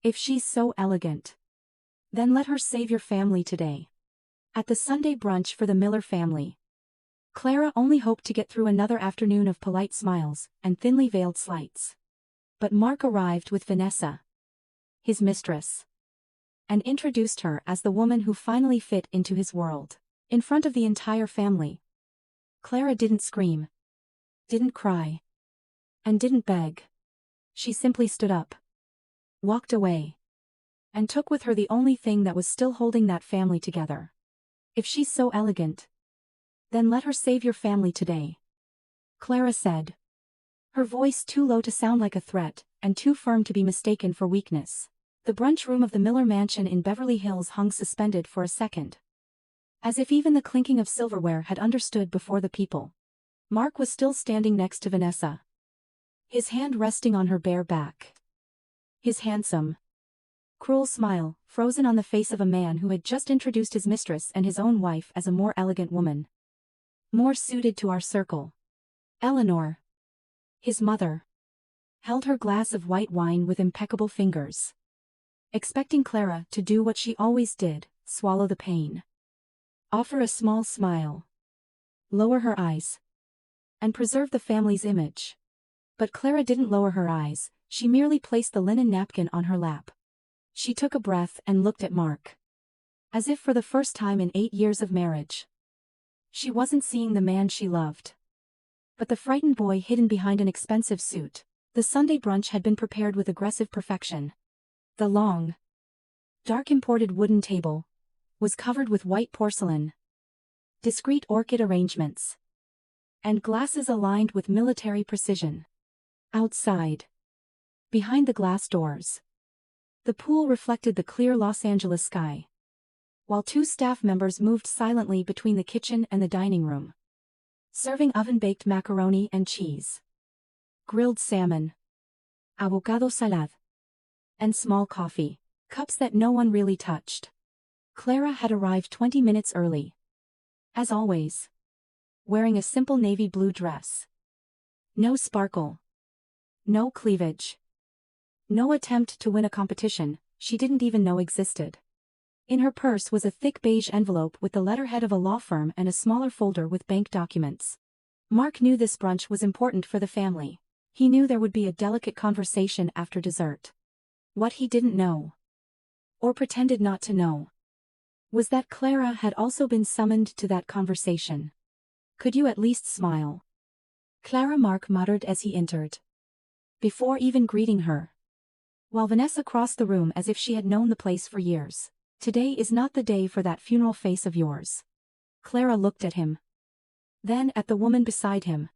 If she's so elegant, then let her save your family today. At the Sunday brunch for the Miller family, Clara only hoped to get through another afternoon of polite smiles and thinly veiled slights. But Mark arrived with Vanessa, his mistress, and introduced her as the woman who finally fit into his world. In front of the entire family, Clara didn't scream, didn't cry, and didn't beg. She simply stood up, walked away, and took with her the only thing that was still holding that family together. If she's so elegant, then let her save your family today, Clara said, her voice too low to sound like a threat, and too firm to be mistaken for weakness. The brunch room of the Miller mansion in Beverly Hills hung suspended for a second. As if even the clinking of silverware had understood before the people. Mark was still standing next to Vanessa, his hand resting on her bare back. His handsome, cruel smile, frozen on the face of a man who had just introduced his mistress and his own wife as a more elegant woman, more suited to our circle. Eleanor, his mother, held her glass of white wine with impeccable fingers, expecting Clara to do what she always did, swallow the pain, offer a small smile, lower her eyes, and preserve the family's image. But Clara didn't lower her eyes, she merely placed the linen napkin on her lap. She took a breath and looked at Mark, as if for the first time in 8 years of marriage. She wasn't seeing the man she loved, but the frightened boy hidden behind an expensive suit. The Sunday brunch had been prepared with aggressive perfection. The long, dark imported wooden table was covered with white porcelain, discreet orchid arrangements, and glasses aligned with military precision. Outside, behind the glass doors, the pool reflected the clear Los Angeles sky, while 2 staff members moved silently between the kitchen and the dining room, serving oven-baked macaroni and cheese, grilled salmon, avocado salad, and small coffee, cups that no one really touched. Clara had arrived 20 minutes early, as always, wearing a simple navy blue dress. No sparkle, no cleavage, no attempt to win a competition she didn't even know existed. In her purse was a thick beige envelope with the letterhead of a law firm and a smaller folder with bank documents. Mark knew this brunch was important for the family. He knew there would be a delicate conversation after dessert. What he didn't know, or pretended not to know, was that Clara had also been summoned to that conversation. "Could you at least smile?" Clara, Mark muttered as he entered, before even greeting her, while Vanessa crossed the room as if she had known the place for years. "Today is not the day for that funeral face of yours." Clara looked at him, then at the woman beside him.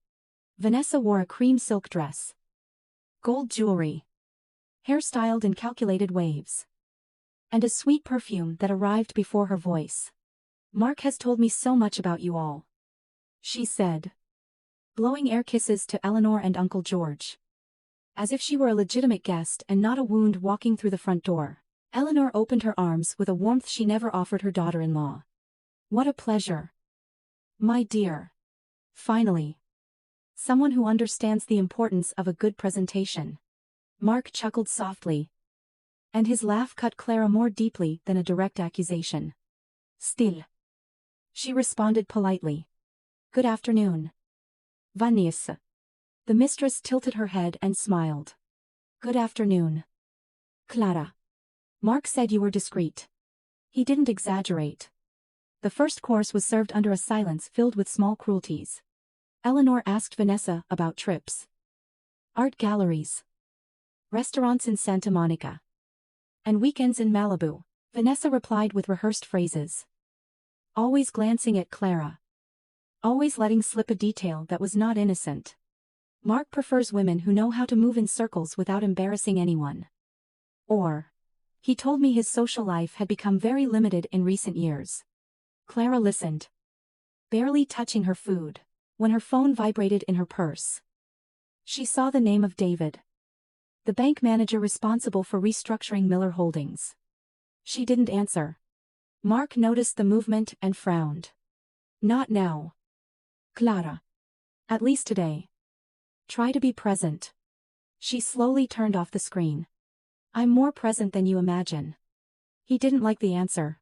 Vanessa wore a cream silk dress, gold jewelry, hair styled in calculated waves, and a sweet perfume that arrived before her voice. "Mark has told me so much about you all," she said, blowing air kisses to Eleanor and Uncle George, as if she were a legitimate guest and not a wound walking through the front door. Eleanor opened her arms with a warmth she never offered her daughter-in-law. "What a pleasure, my dear. Finally, someone who understands the importance of a good presentation." Mark chuckled softly, and his laugh cut Clara more deeply than a direct accusation. "Still," she responded politely. "Good afternoon, Vanessa." The mistress tilted her head and smiled. "Good afternoon, Clara." Mark said you were discreet. He didn't exaggerate. The first course was served under a silence filled with small cruelties. Eleanor asked Vanessa about trips, art galleries, restaurants in Santa Monica, and weekends in Malibu. Vanessa replied with rehearsed phrases, always glancing at Clara, always letting slip a detail that was not innocent. Mark prefers women who know how to move in circles without embarrassing anyone. Or, he told me his social life had become very limited in recent years. Clara listened, barely touching her food, when her phone vibrated in her purse. She saw the name of David, the bank manager responsible for restructuring Miller Holdings. She didn't answer. Mark noticed the movement and frowned. "Not now, Clara. At least today. Try to be present." She slowly turned off the screen. I'm more present than you imagine. He didn't like the answer.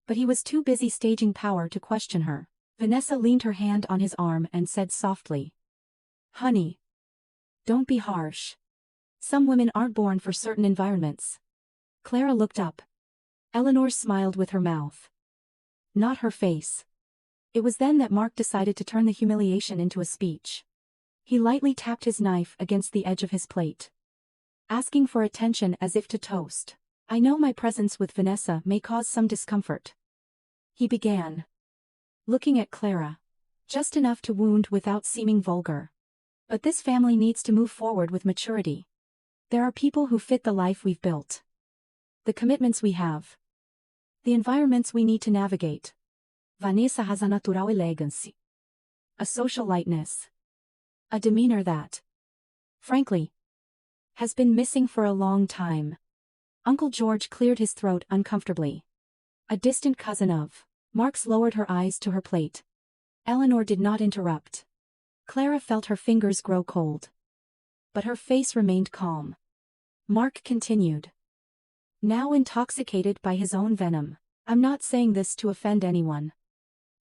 But he was too busy staging power to question her. Vanessa leaned her hand on his arm and said softly, "Honey, don't be harsh. Some women aren't born for certain environments." Clara looked up. Eleanor smiled with her mouth. Not her face. It was then that Mark decided to turn the humiliation into a speech. He lightly tapped his knife against the edge of his plate, asking for attention as if to toast. "I know my presence with Vanessa may cause some discomfort," he began, looking at Clara. "Just enough to wound without seeming vulgar. But this family needs to move forward with maturity. There are people who fit the life we've built. The commitments we have. The environments we need to navigate. Vanessa has a natural elegance. A social lightness. A demeanor that, frankly, has been missing for a long time." Uncle George cleared his throat uncomfortably. A distant cousin of Mark's lowered her eyes to her plate. Eleanor did not interrupt. Clara felt her fingers grow cold. But her face remained calm. Mark continued, now intoxicated by his own venom. "I'm not saying this to offend anyone.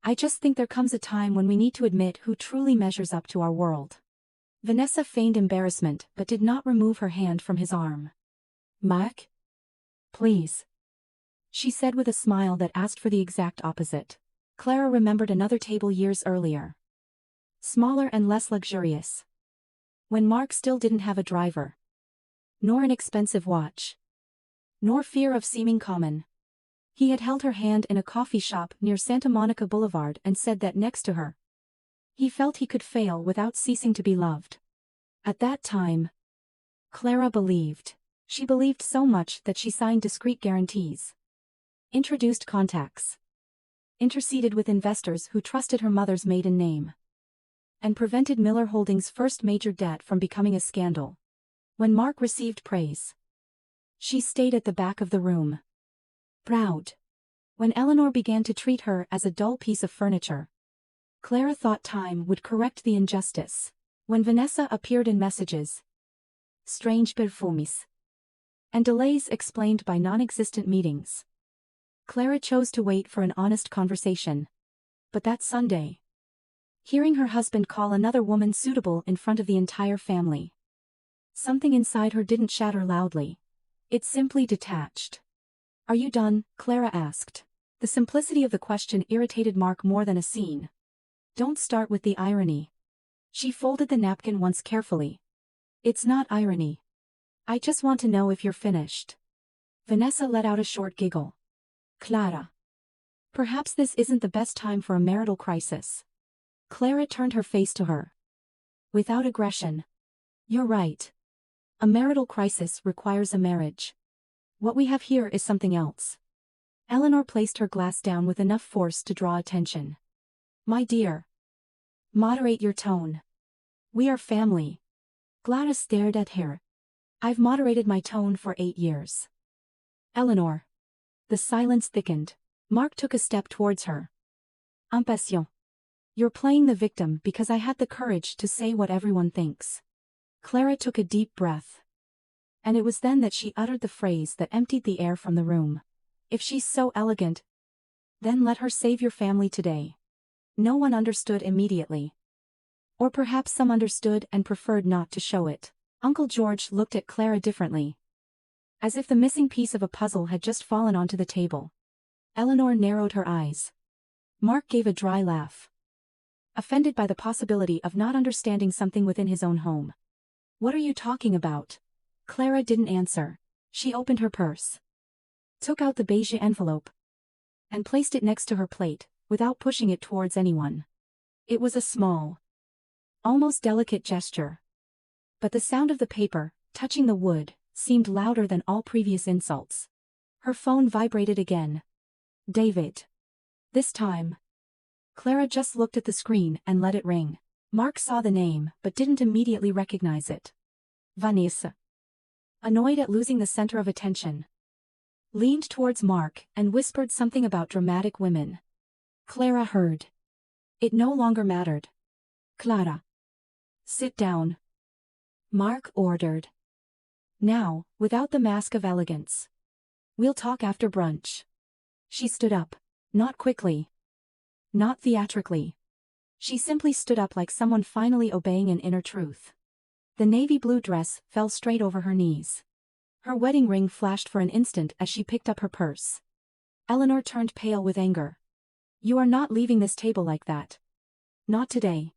I just think there comes a time when we need to admit who truly measures up to our world." Vanessa feigned embarrassment but did not remove her hand from his arm. "Mark? Please," she said with a smile that asked for the exact opposite. Clara remembered another table years earlier. Smaller and less luxurious. When Mark still didn't have a driver. Nor an expensive watch. Nor fear of seeming common. He had held her hand in a coffee shop near Santa Monica Boulevard and said that next to her, he felt he could fail without ceasing to be loved. At that time, Clara believed. She believed so much that she signed discreet guarantees. Introduced contacts. Interceded with investors who trusted her mother's maiden name. And prevented Miller Holdings' first major debt from becoming a scandal. When Mark received praise, she stayed at the back of the room. Proud. When Eleanor began to treat her as a dull piece of furniture, Clara thought time would correct the injustice. When Vanessa appeared in messages, strange perfumes, and delays explained by non-existent meetings, Clara chose to wait for an honest conversation. But that Sunday, hearing her husband call another woman suitable in front of the entire family, something inside her didn't shatter loudly. It simply detached. "Are you done?" Clara asked. The simplicity of the question irritated Mark more than a scene. "Don't start with the irony." She folded the napkin once carefully. "It's not irony. I just want to know if you're finished." Vanessa let out a short giggle. "Clara. Perhaps this isn't the best time for a marital crisis." Clara turned her face to her. Without aggression. "You're right. A marital crisis requires a marriage. What we have here is something else." Eleanor placed her glass down with enough force to draw attention. "My dear. Moderate your tone. We are family." Clara stared at her. "I've moderated my tone for 8 years." "Eleanor." The silence thickened. Mark took a step towards her. "Impatient. You're playing the victim because I had the courage to say what everyone thinks." Clara took a deep breath. And it was then that she uttered the phrase that emptied the air from the room. "If she's so elegant, then let her save your family today." No one understood immediately. Or perhaps some understood and preferred not to show it. Uncle George looked at Clara differently. As if the missing piece of a puzzle had just fallen onto the table. Eleanor narrowed her eyes. Mark gave a dry laugh. Offended by the possibility of not understanding something within his own home. "What are you talking about?" Clara didn't answer. She opened her purse. Took out the beige envelope. And placed it next to her plate, without pushing it towards anyone. It was a small, almost delicate gesture. But the sound of the paper, touching the wood, seemed louder than all previous insults. Her phone vibrated again. "David." This time, Clara just looked at the screen and let it ring. Mark saw the name but didn't immediately recognize it. Vanessa. Annoyed at losing the center of attention, leaned towards Mark and whispered something about dramatic women. Clara heard. It no longer mattered. "Clara. Sit down." Mark ordered. Now, without the mask of elegance. We'll talk after brunch. She stood up. Not quickly. Not theatrically. She simply stood up like someone finally obeying an inner truth. The navy blue dress fell straight over her knees. Her wedding ring flashed for an instant as she picked up her purse. Eleanor turned pale with anger. You are not leaving this table like that. Not today.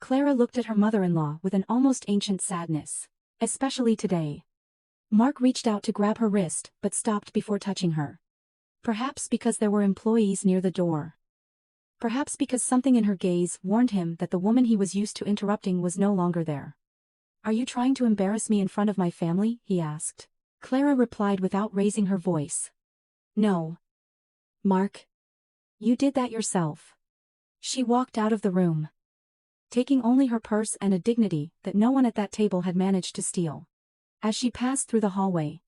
Clara looked at her mother-in-law with an almost ancient sadness. Especially today. Mark reached out to grab her wrist but stopped before touching her. Perhaps because there were employees near the door. Perhaps because something in her gaze warned him that the woman he was used to interrupting was no longer there. Are you trying to embarrass me in front of my family? He asked. Clara replied without raising her voice. No. Mark. You did that yourself. She walked out of the room, taking only her purse and a dignity that no one at that table had managed to steal. As she passed through the hallway,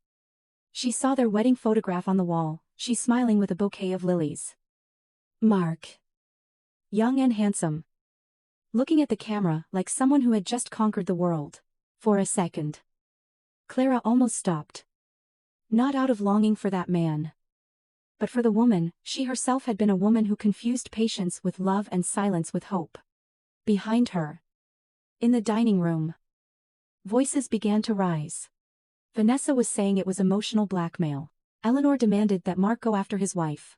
she saw their wedding photograph on the wall, she smiling with a bouquet of lilies. Mark. Young and handsome. Looking at the camera like someone who had just conquered the world. For a second, Clara almost stopped. Not out of longing for that man, but for the woman. She herself had been a woman who confused patience with love and silence with hope. Behind her, in the dining room, voices began to rise. Vanessa was saying it was emotional blackmail. Eleanor demanded that Mark go after his wife.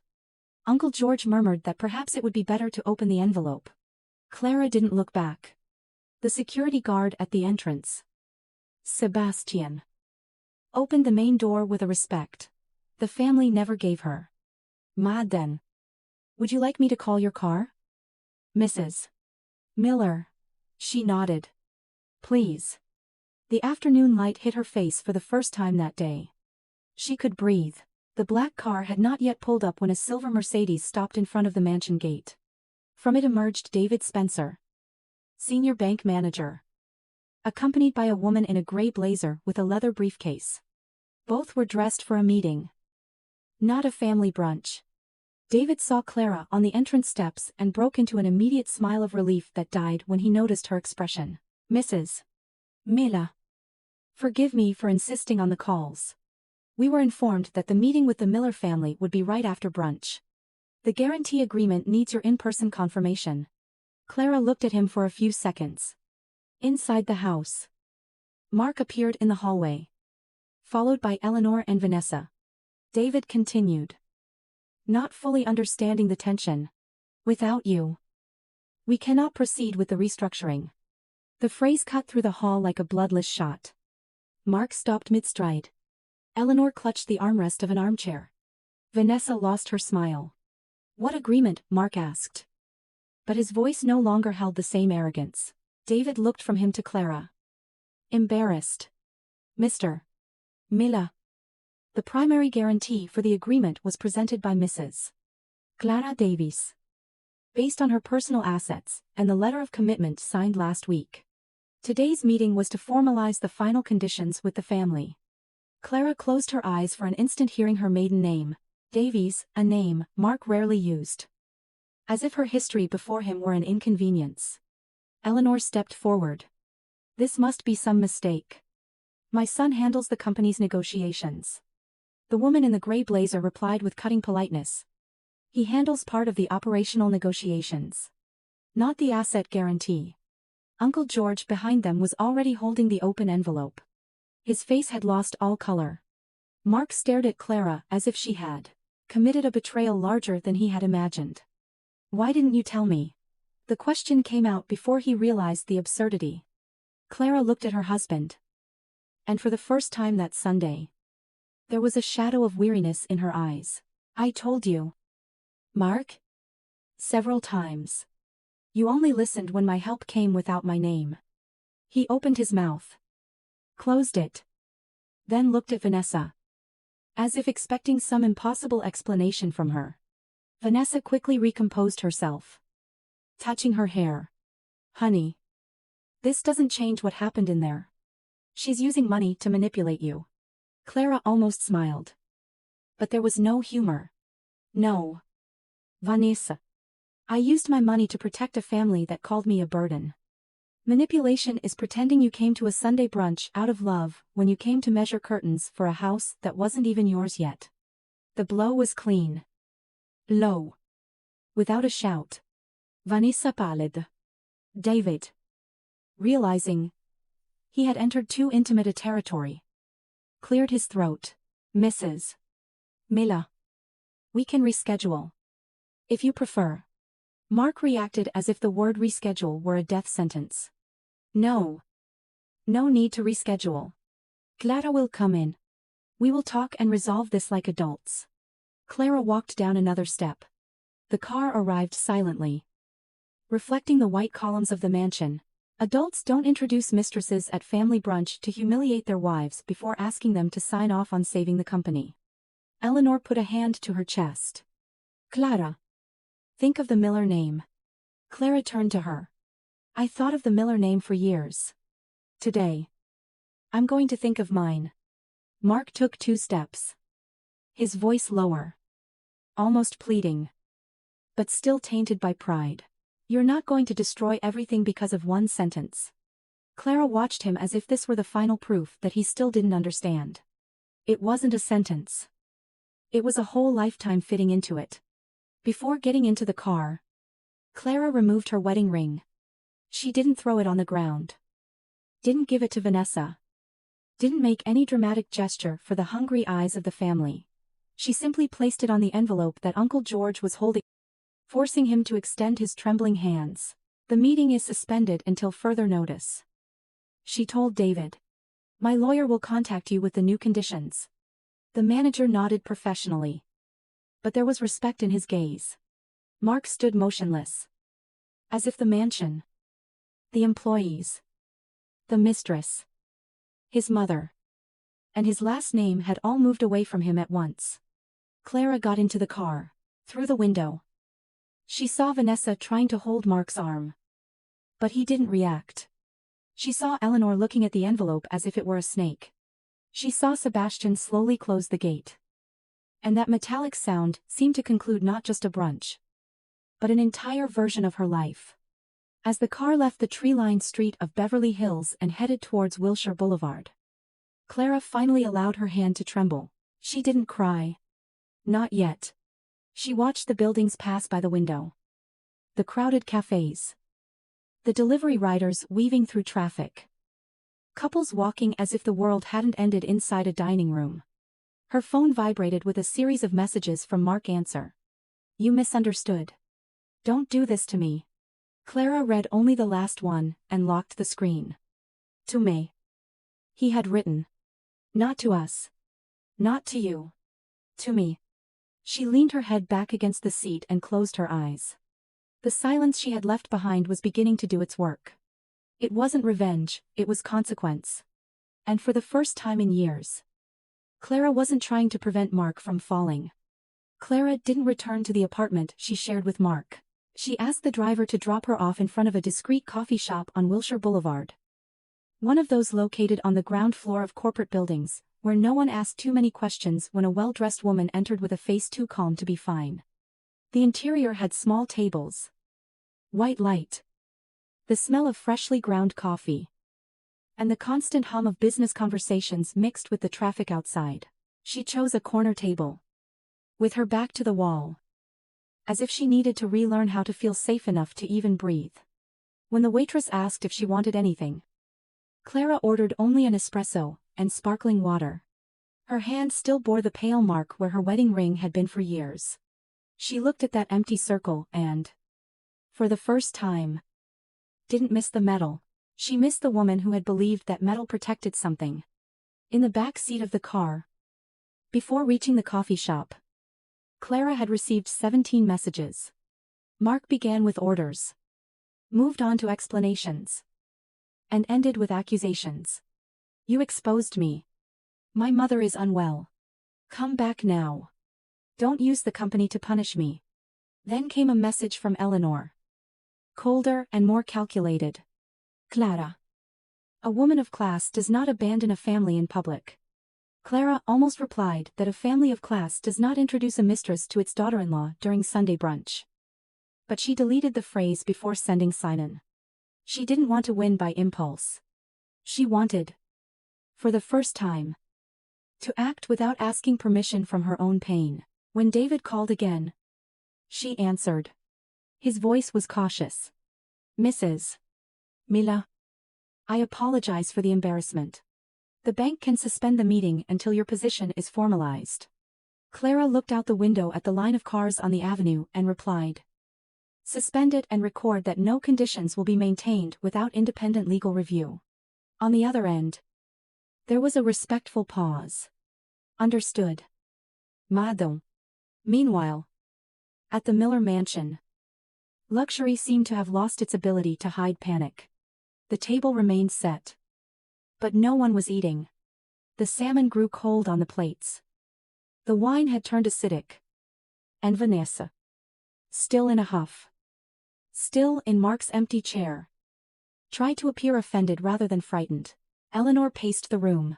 Uncle George murmured that perhaps it would be better to open the envelope. Clara didn't look back. The security guard at the entrance, Sebastian, opened the main door with a respect the family never gave her. Madden. Would you like me to call your car? Mrs. Miller. She nodded. Please. The afternoon light hit her face for the first time that day. She could breathe. The black car had not yet pulled up when a silver Mercedes stopped in front of the mansion gate. From it emerged David Spencer, senior bank manager, accompanied by a woman in a gray blazer with a leather briefcase. Both were dressed for a meeting, not a family brunch. David saw Clara on the entrance steps and broke into an immediate smile of relief that died when he noticed her expression. Mrs. Miller. Forgive me for insisting on the calls. We were informed that the meeting with the Miller family would be right after brunch. The guarantee agreement needs your in-person confirmation. Clara looked at him for a few seconds. Inside the house, Mark appeared in the hallway, followed by Eleanor and Vanessa. David continued, not fully understanding the tension. Without you, we cannot proceed with the restructuring. The phrase cut through the hall like a bloodless shot. Mark stopped mid-stride. Eleanor clutched the armrest of an armchair. Vanessa lost her smile. What agreement? Mark asked. But his voice no longer held the same arrogance. David looked from him to Clara, embarrassed. Mr. Miller. The primary guarantee for the agreement was presented by Mrs. Clara Davies, based on her personal assets and the letter of commitment signed last week. Today's meeting was to formalize the final conditions with the family. Clara closed her eyes for an instant, hearing her maiden name, Davies, a name Mark rarely used. As if her history before him were an inconvenience. Eleanor stepped forward. This must be some mistake. My son handles the company's negotiations. The woman in the gray blazer replied with cutting politeness. He handles part of the operational negotiations, not the asset guarantee. Uncle George behind them was already holding the open envelope. His face had lost all color. Mark stared at Clara as if she had committed a betrayal larger than he had imagined. Why didn't you tell me? The question came out before he realized the absurdity. Clara looked at her husband. And for the first time that Sunday, there was a shadow of weariness in her eyes. I told you, Mark? Several times. You only listened when my help came without my name. He opened his mouth, closed it, then looked at Vanessa, as if expecting some impossible explanation from her. Vanessa quickly recomposed herself, touching her hair. Honey, this doesn't change what happened in there. She's using money to manipulate you. Clara almost smiled. But there was no humor. No. Vanessa. I used my money to protect a family that called me a burden. Manipulation is pretending you came to a Sunday brunch out of love when you came to measure curtains for a house that wasn't even yours yet. The blow was clean. Low. Without a shout. Vanessa pallid. David. Realizing he had entered too intimate a territory. Cleared his throat. Mrs. Miller. We can reschedule. If you prefer. Mark reacted as if the word reschedule were a death sentence. No. No need to reschedule. Clara will come in. We will talk and resolve this like adults. Clara walked down another step. The car arrived silently. Reflecting the white columns of the mansion. Adults don't introduce mistresses at family brunch to humiliate their wives before asking them to sign off on saving the company. Eleanor put a hand to her chest. Clara. Think of the Miller name. Clara turned to her. I thought of the Miller name for years. Today. I'm going to think of mine. Mark took 2 steps. His voice lower. Almost pleading. But still tainted by pride. You're not going to destroy everything because of one sentence. Clara watched him as if this were the final proof that he still didn't understand. It wasn't a sentence. It was a whole lifetime fitting into it. Before getting into the car, Clara removed her wedding ring. She didn't throw it on the ground. Didn't give it to Vanessa. Didn't make any dramatic gesture for the hungry eyes of the family. She simply placed it on the envelope that Uncle George was holding, forcing him to extend his trembling hands. The meeting is suspended until further notice. She told David. My lawyer will contact you with the new conditions. The manager nodded professionally. But there was respect in his gaze. Mark stood motionless. As if the mansion, the employees, the mistress, his mother, and his last name had all moved away from him at once. Clara got into the car. Through the window. She saw Vanessa trying to hold Mark's arm. But he didn't react. She saw Eleanor looking at the envelope as if it were a snake. She saw Sebastian slowly close the gate. And that metallic sound seemed to conclude not just a brunch, but an entire version of her life. As the car left the tree-lined street of Beverly Hills and headed towards Wilshire Boulevard, Clara finally allowed her hand to tremble. She didn't cry. Not yet. She watched the buildings pass by the window. The crowded cafes. The delivery riders weaving through traffic. Couples walking as if the world hadn't ended inside a dining room. Her phone vibrated with a series of messages from Mark. Answer. You misunderstood. Don't do this to me. Clara read only the last one and locked the screen. To me. He had written. Not to us. Not to you. To me. She leaned her head back against the seat and closed her eyes. The silence she had left behind was beginning to do its work. It wasn't revenge, it was consequence. And for the first time in years, Clara wasn't trying to prevent Mark from falling. Clara didn't return to the apartment she shared with Mark. She asked the driver to drop her off in front of a discreet coffee shop on Wilshire Boulevard. One of those located on the ground floor of corporate buildings, where no one asked too many questions when a well-dressed woman entered with a face too calm to be fine. The interior had small tables. White light. The smell of freshly ground coffee. And the constant hum of business conversations mixed with the traffic outside. She chose a corner table. With her back to the wall. As if she needed to relearn how to feel safe enough to even breathe. When the waitress asked if she wanted anything, Clara ordered only an espresso and sparkling water. Her hand still bore the pale mark where her wedding ring had been for years. She looked at that empty circle and, for the first time, didn't miss the metal. She missed the woman who had believed that metal protected something. In the back seat of the car, before reaching the coffee shop, Clara had received 17 messages. Mark began with orders, moved on to explanations, and ended with accusations. You exposed me. My mother is unwell. Come back now. Don't use the company to punish me. Then came a message from Eleanor. Colder and more calculated. Clara. A woman of class does not abandon a family in public. Clara almost replied that a family of class does not introduce a mistress to its daughter-in-law during Sunday brunch. But she deleted the phrase before sending sign-in. She didn't want to win by impulse. She wanted, for the first time, to act without asking permission from her own pain. When David called again, she answered. His voice was cautious. Mrs. Mila. I apologize for the embarrassment. The bank can suspend the meeting until your position is formalized. Clara looked out the window at the line of cars on the avenue and replied. Suspend it and record that no conditions will be maintained without independent legal review. On the other end, there was a respectful pause. Understood. Madam. Meanwhile, at the Miller mansion, luxury seemed to have lost its ability to hide panic. The table remained set. But no one was eating. The salmon grew cold on the plates. The wine had turned acidic. And Vanessa, still in a huff, still in Mark's empty chair, tried to appear offended rather than frightened. Eleanor paced the room,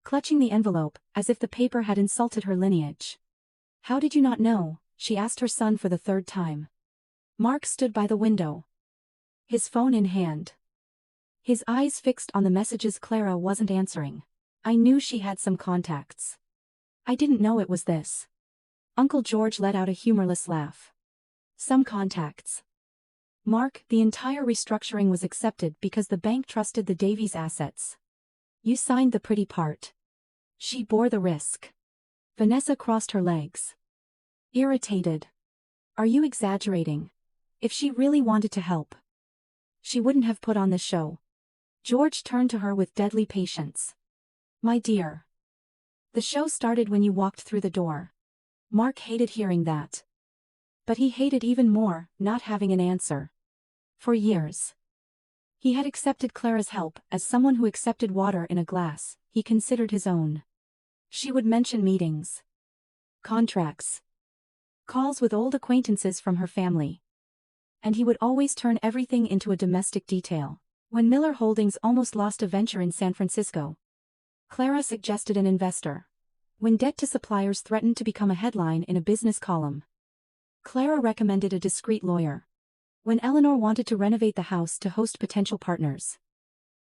clutching the envelope as if the paper had insulted her lineage. How did you not know? She asked her son for the third time. Mark stood by the window, his phone in hand, his eyes fixed on the messages Clara wasn't answering. I knew she had some contacts. I didn't know it was this. Uncle George let out a humorless laugh. Some contacts. Mark, the entire restructuring was accepted because the bank trusted the Davies assets. You signed the pretty part. She bore the risk. Vanessa crossed her legs, irritated. Are you exaggerating? If she really wanted to help, she wouldn't have put on this show. George turned to her with deadly patience. My dear, the show started when you walked through the door. Mark hated hearing that. But he hated even more not having an answer. For years, he had accepted Clara's help as someone who accepted water in a glass he considered his own. She would mention meetings, contracts, calls with old acquaintances from her family. And he would always turn everything into a domestic detail. When Miller Holdings almost lost a venture in San Francisco, Clara suggested an investor. When debt to suppliers threatened to become a headline in a business column, Clara recommended a discreet lawyer. When Eleanor wanted to renovate the house to host potential partners,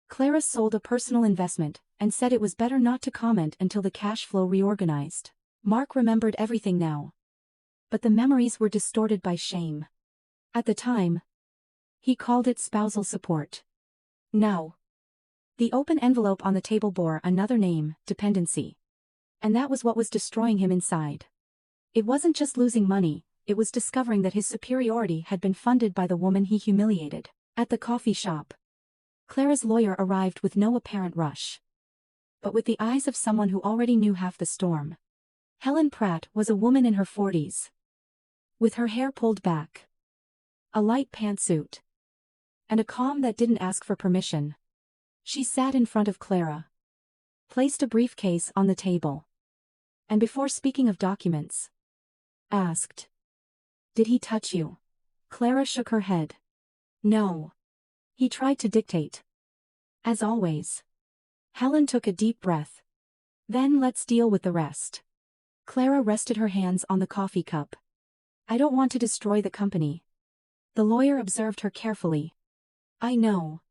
Clara sold a personal investment and said it was better not to comment until the cash flow reorganized. Mark remembered everything now. But the memories were distorted by shame. At the time, he called it spousal support. Now, the open envelope on the table bore another name, dependency. And that was what was destroying him inside. It wasn't just losing money, it was discovering that his superiority had been funded by the woman he humiliated. At the coffee shop, Clara's lawyer arrived with no apparent rush, but with the eyes of someone who already knew half the storm. Helen Pratt was a woman in her 40s, with her hair pulled back, a light pantsuit, and a calm that didn't ask for permission. She sat in front of Clara, placed a briefcase on the table, and before speaking of documents, asked, "Did he touch you?" Clara shook her head. No. He tried to dictate. As always. Helen took a deep breath. Then let's deal with the rest. Clara rested her hands on the coffee cup. I don't want to destroy the company. The lawyer observed her carefully. I know.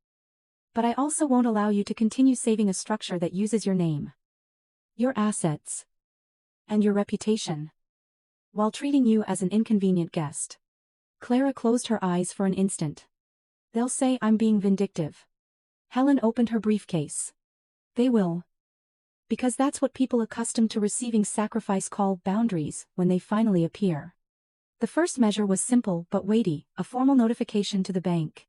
But I also won't allow you to continue saving a structure that uses your name, your assets, and your reputation, while treating you as an inconvenient guest. Clara closed her eyes for an instant. They'll say I'm being vindictive. Helen opened her briefcase. They will. Because that's what people accustomed to receiving sacrifice call boundaries when they finally appear. The first measure was simple but weighty, a formal notification to the bank,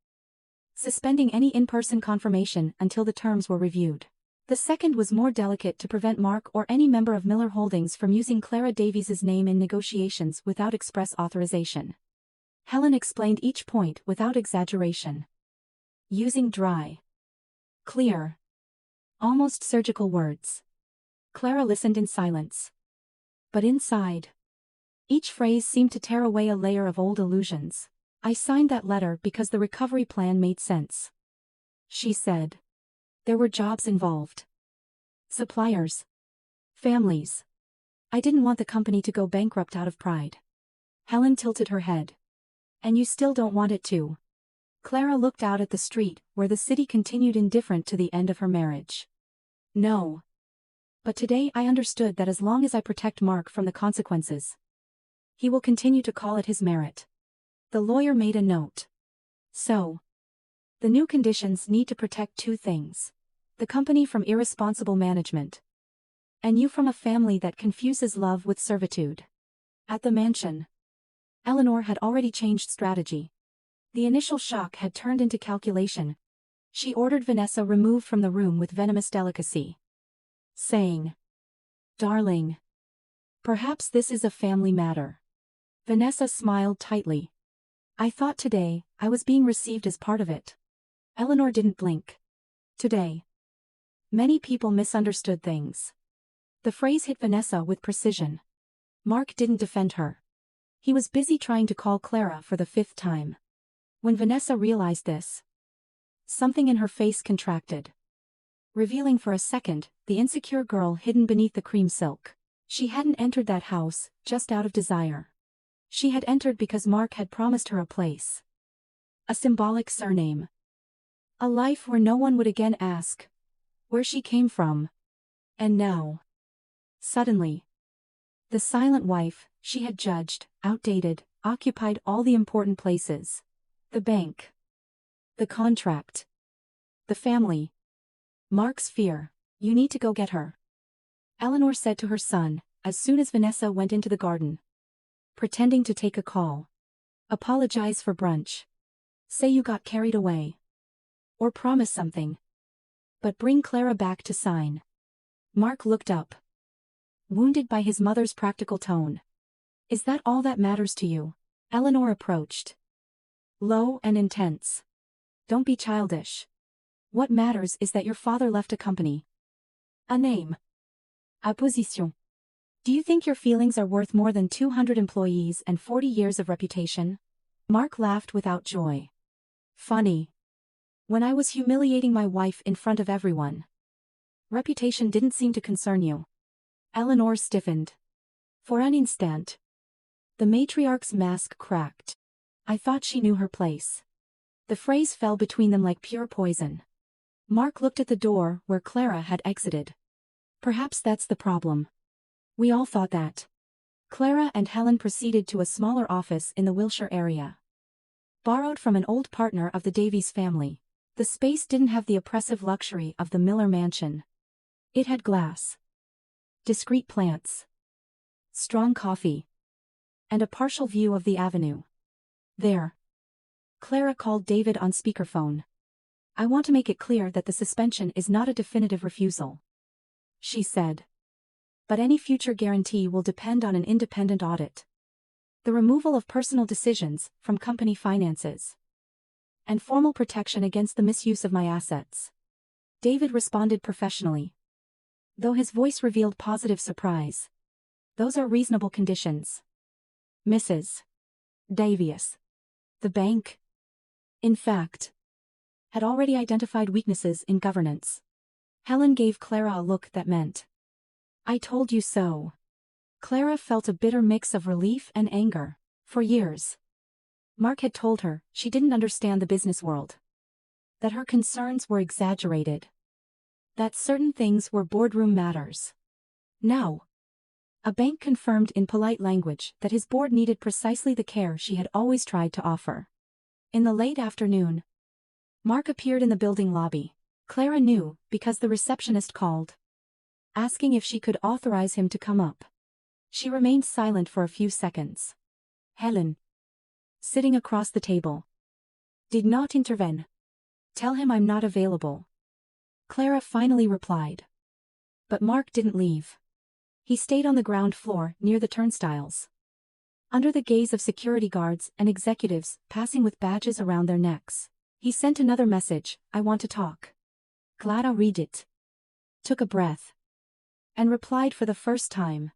suspending any in-person confirmation until the terms were reviewed. The second was more delicate, to prevent Mark or any member of Miller Holdings from using Clara Davies's name in negotiations without express authorization. Helen explained each point without exaggeration, using dry, clear, almost surgical words. Clara listened in silence. But inside, each phrase seemed to tear away a layer of old illusions. I signed that letter because the recovery plan made sense, she said. There were jobs involved, suppliers, families. I didn't want the company to go bankrupt out of pride. Helen tilted her head. And you still don't want it to? Clara looked out at the street, where the city continued indifferent to the end of her marriage. No. But today I understood that as long as I protect Mark from the consequences, he will continue to call it his merit. The lawyer made a note. So, the new conditions need to protect two things: the company from irresponsible management, and you from a family that confuses love with servitude. At the mansion, Eleanor had already changed strategy. The initial shock had turned into calculation. She ordered Vanessa removed from the room with venomous delicacy, saying, "Darling, perhaps this is a family matter." Vanessa smiled tightly. "I thought today I was being received as part of it." Eleanor didn't blink. Today, many people misunderstood things. The phrase hit Vanessa with precision. Mark didn't defend her. He was busy trying to call Clara for the 5th time. When Vanessa realized this, something in her face contracted, revealing for a second the insecure girl hidden beneath the cream silk. She hadn't entered that house just out of desire. She had entered because Mark had promised her a place, a symbolic surname, a life where no one would again ask where she came from. And now, suddenly, the silent wife she had judged outdated occupied all the important places: the bank, the contract, the family. Mark's fear. "You need to go get her," Eleanor said to her son, as soon as Vanessa went into the garden. "Pretending to take a call. Apologize for brunch. Say you got carried away. Or promise something. But bring Clara back to sign." Mark looked up, wounded by his mother's practical tone. "Is that all that matters to you?" Eleanor approached, low and intense. "Don't be childish. What matters is that your father left a company, a name, a position. Do you think your feelings are worth more than 200 employees and 40 years of reputation?" Mark laughed without joy. "Funny. When I was humiliating my wife in front of everyone, reputation didn't seem to concern you." Eleanor stiffened. For an instant, the matriarch's mask cracked. "I thought she knew her place." The phrase fell between them like pure poison. Mark looked at the door where Clara had exited. "Perhaps that's the problem. We all thought that." Clara and Helen proceeded to a smaller office in the Wilshire area, borrowed from an old partner of the Davies family. The space didn't have the oppressive luxury of the Miller mansion. It had glass, discreet plants, strong coffee, and a partial view of the avenue. "There." Clara called David on speakerphone. "I want to make it clear that the suspension is not a definitive refusal," she said. "But any future guarantee will depend on an independent audit. The removal of personal decisions from company finances, and formal protection against the misuse of my assets." David responded professionally, though his voice revealed positive surprise. "Those are reasonable conditions, Mrs. Davies." The bank, in fact, had already identified weaknesses in governance. Helen gave Clara a look that meant, "I told you so." Clara felt a bitter mix of relief and anger. For years, Mark had told her she didn't understand the business world, that her concerns were exaggerated, that certain things were boardroom matters. Now, a bank confirmed in polite language that his board needed precisely the care she had always tried to offer. In the late afternoon, Mark appeared in the building lobby. Clara knew because the receptionist called, asking if she could authorize him to come up. She remained silent for a few seconds. Helen, sitting across the table, did not intervene. "Tell him I'm not available," Clara finally replied. But Mark didn't leave. He stayed on the ground floor near the turnstiles, under the gaze of security guards and executives passing with badges around their necks. He sent another message, "I want to talk." Clara read it, took a breath, and replied for the first time,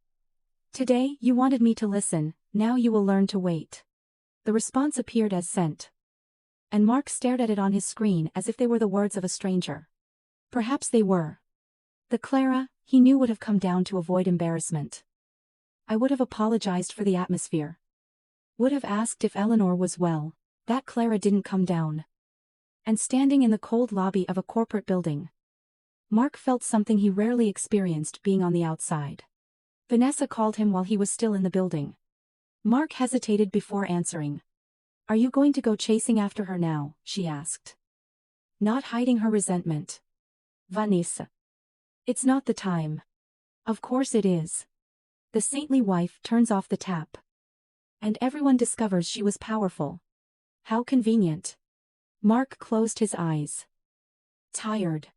"Today you wanted me to listen, now you will learn to wait." The response appeared as sent, and Mark stared at it on his screen as if they were the words of a stranger. Perhaps they were. The Clara he knew would have come down to avoid embarrassment. "I would have apologized for the atmosphere. Would have asked if Eleanor was well." That Clara didn't come down. and standing in the cold lobby of a corporate building. Mark felt something he rarely experienced being on the outside. Vanessa called him while he was still in the building. Mark hesitated before answering. "Are you going to go chasing after her now?" she asked. Not hiding her resentment. "Vanessa. It's not the time." "Of course it is." The saintly wife turns off the tap. And everyone discovers she was powerful. How convenient. Mark closed his eyes. "Tired.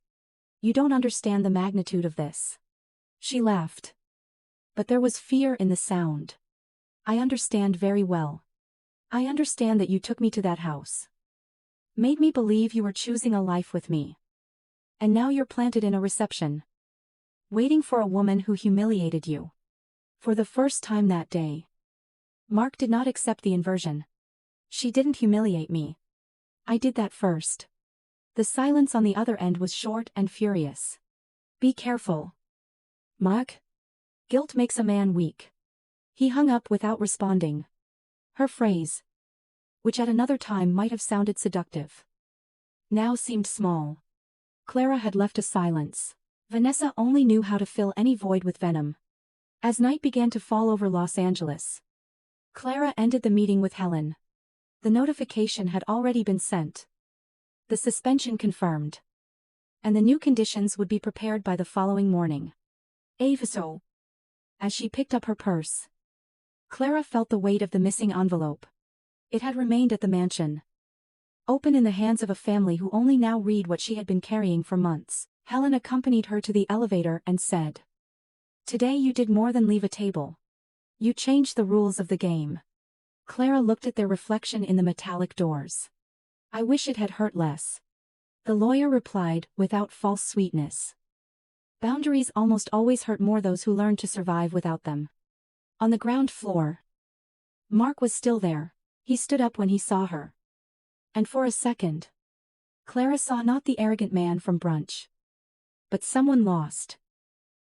You don't understand the magnitude of this." She laughed. But there was fear in the sound. "I understand very well. I understand that you took me to that house. Made me believe you were choosing a life with me. And now you're planted in a reception. Waiting for a woman who humiliated you. For the first time that day." Mark did not accept the inversion. "She didn't humiliate me. I did that first." The silence on the other end was short and furious. "Be careful. Mark. Guilt makes a man weak." He hung up without responding. Her phrase, which at another time might have sounded seductive, now seemed small. Clara had left a silence. Vanessa only knew how to fill any void with venom. As night began to fall over Los Angeles, Clara ended the meeting with Helen. The notification had already been sent. The suspension confirmed. And the new conditions would be prepared by the following morning. So, as she picked up her purse, Clara felt the weight of the missing envelope. It had remained at the mansion. Open in the hands of a family who only now read what she had been carrying for months. Helen accompanied her to the elevator and said, "Today you did more than leave a table. You changed the rules of the game." Clara looked at their reflection in the metallic doors. "I wish it had hurt less." The lawyer replied, without false sweetness. Boundaries almost always hurt more those who learn to survive without them. On the ground floor, Mark was still there. He stood up when he saw her. And for a second, Clara saw not the arrogant man from brunch, but someone lost.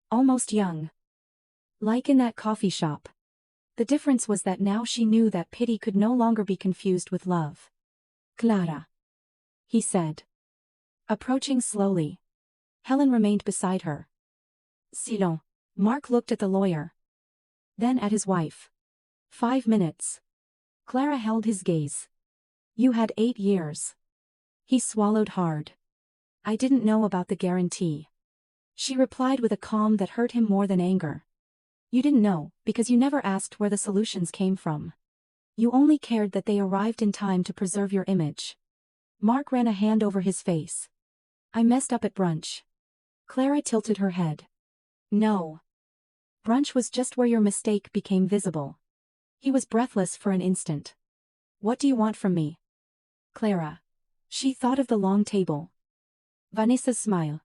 Almost young. Like in that coffee shop. The difference was that now she knew that pity could no longer be confused with love. "Clara," he said, approaching slowly. Helen remained beside her. "Silence." Mark looked at the lawyer. Then at his wife. 5 minutes. Clara held his gaze. "You had 8 years." He swallowed hard. "I didn't know about the guarantee." She replied with a calm that hurt him more than anger. "You didn't know, because you never asked where the solutions came from. You only cared that they arrived in time to preserve your image." Mark ran a hand over his face. "I messed up at brunch." Clara tilted her head. "No. Brunch was just where your mistake became visible." He was breathless for an instant. "What do you want from me?" "Clara." She thought of the long table. Vanessa's smile.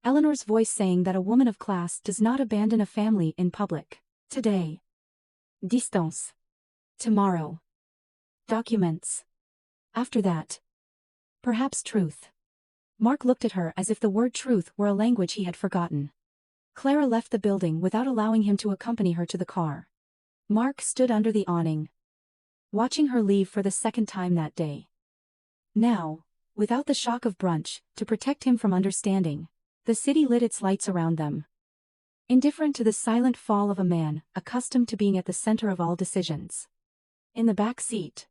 Eleanor's voice saying that a woman of class does not abandon a family in public. Today. Distance. Tomorrow. Documents. After that. Perhaps truth. Mark looked at her as if the word truth were a language he had forgotten. Clara left the building without allowing him to accompany her to the car. Mark stood under the awning, watching her leave for the second time that day. Now, without the shock of brunch, to protect him from understanding, the city lit its lights around them. Indifferent to the silent fall of a man, accustomed to being at the center of all decisions. In the back seat,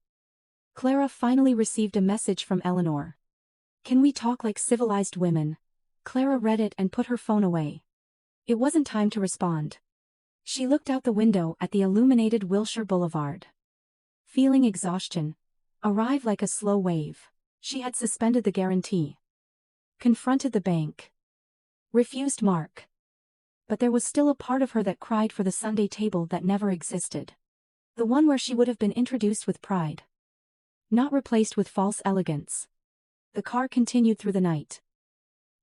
Clara finally received a message from Eleanor. "Can we talk like civilized women?" Clara read it and put her phone away. It wasn't time to respond. She looked out the window at the illuminated Wilshire Boulevard. Feeling exhaustion arrive like a slow wave. She had suspended the guarantee. Confronted the bank. Refused Mark. But there was still a part of her that cried for the Sunday table that never existed. The one where she would have been introduced with pride. Not replaced with false elegance. The car continued through the night.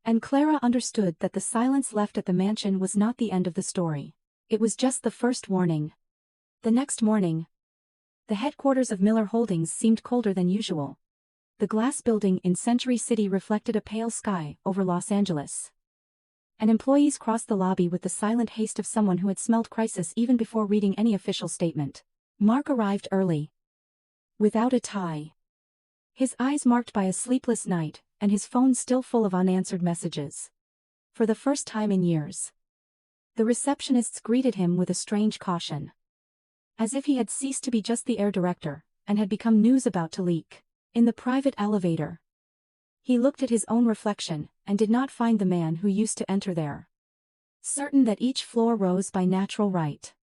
And Clara understood that the silence left at the mansion was not the end of the story. It was just the first warning. The next morning, the headquarters of Miller Holdings seemed colder than usual. The glass building in Century City reflected a pale sky over Los Angeles. And employees crossed the lobby with the silent haste of someone who had smelled crisis even before reading any official statement. Mark arrived early. Without a tie. His eyes marked by a sleepless night, and his phone still full of unanswered messages. For the first time in years. The receptionists greeted him with a strange caution. As if he had ceased to be just the air director, and had become news about to leak. In the private elevator. He looked at his own reflection, and did not find the man who used to enter there. Certain that each floor rose by natural right.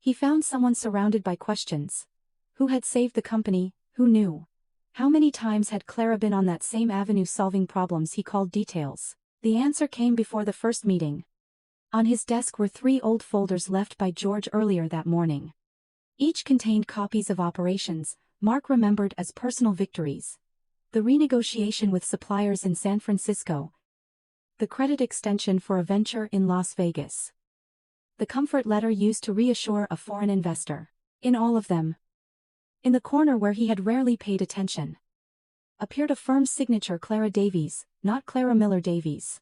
He found someone surrounded by questions. Who had saved the company, who knew? How many times had Clara been on that same avenue solving problems he called details? The answer came before the first meeting. On his desk were 3 old folders left by George earlier that morning. Each contained copies of operations Mark remembered as personal victories. The renegotiation with suppliers in San Francisco. The credit extension for a venture in Las Vegas. The comfort letter used to reassure a foreign investor. In all of them. In the corner where he had rarely paid attention. Appeared a firm signature Clara Davies, not Clara Miller Davies.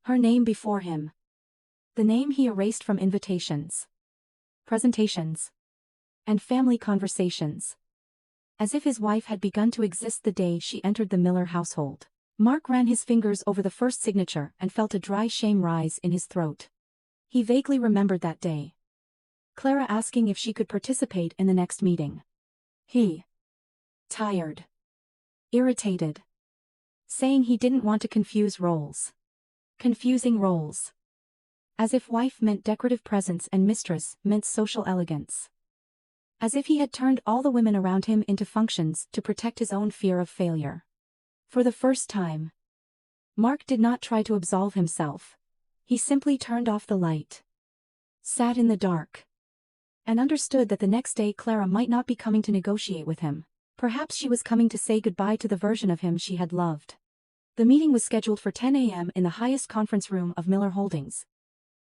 Her name before him. The name he erased from invitations. Presentations. And family conversations. As if his wife had begun to exist the day she entered the Miller household. Mark ran his fingers over the first signature and felt a dry shame rise in his throat. He vaguely remembered that day. Clara asking if she could participate in the next meeting. He. Tired. Irritated. Saying he didn't want to confuse roles. Confusing roles. As if wife meant decorative presence and mistress meant social elegance. As if he had turned all the women around him into functions to protect his own fear of failure. For the first time. Mark did not try to absolve himself. He simply turned off the light. Sat in the dark. And understood that the next day Clara might not be coming to negotiate with him. Perhaps she was coming to say goodbye to the version of him she had loved. The meeting was scheduled for 10 a.m. in the highest conference room of Miller Holdings.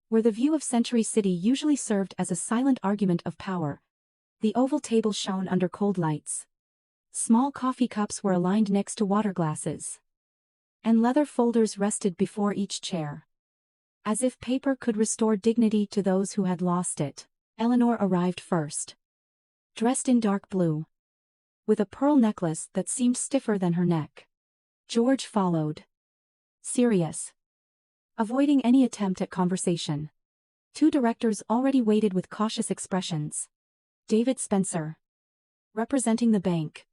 Where the view of Century City usually served as a silent argument of power. The oval table shone under cold lights. Small coffee cups were aligned next to water glasses. And leather folders rested before each chair. As if paper could restore dignity to those who had lost it. Eleanor arrived first. Dressed in dark blue. With a pearl necklace that seemed stiffer than her neck. George followed. Serious. Avoiding any attempt at conversation. 2 directors already waited with cautious expressions. David Spencer. Representing the bank.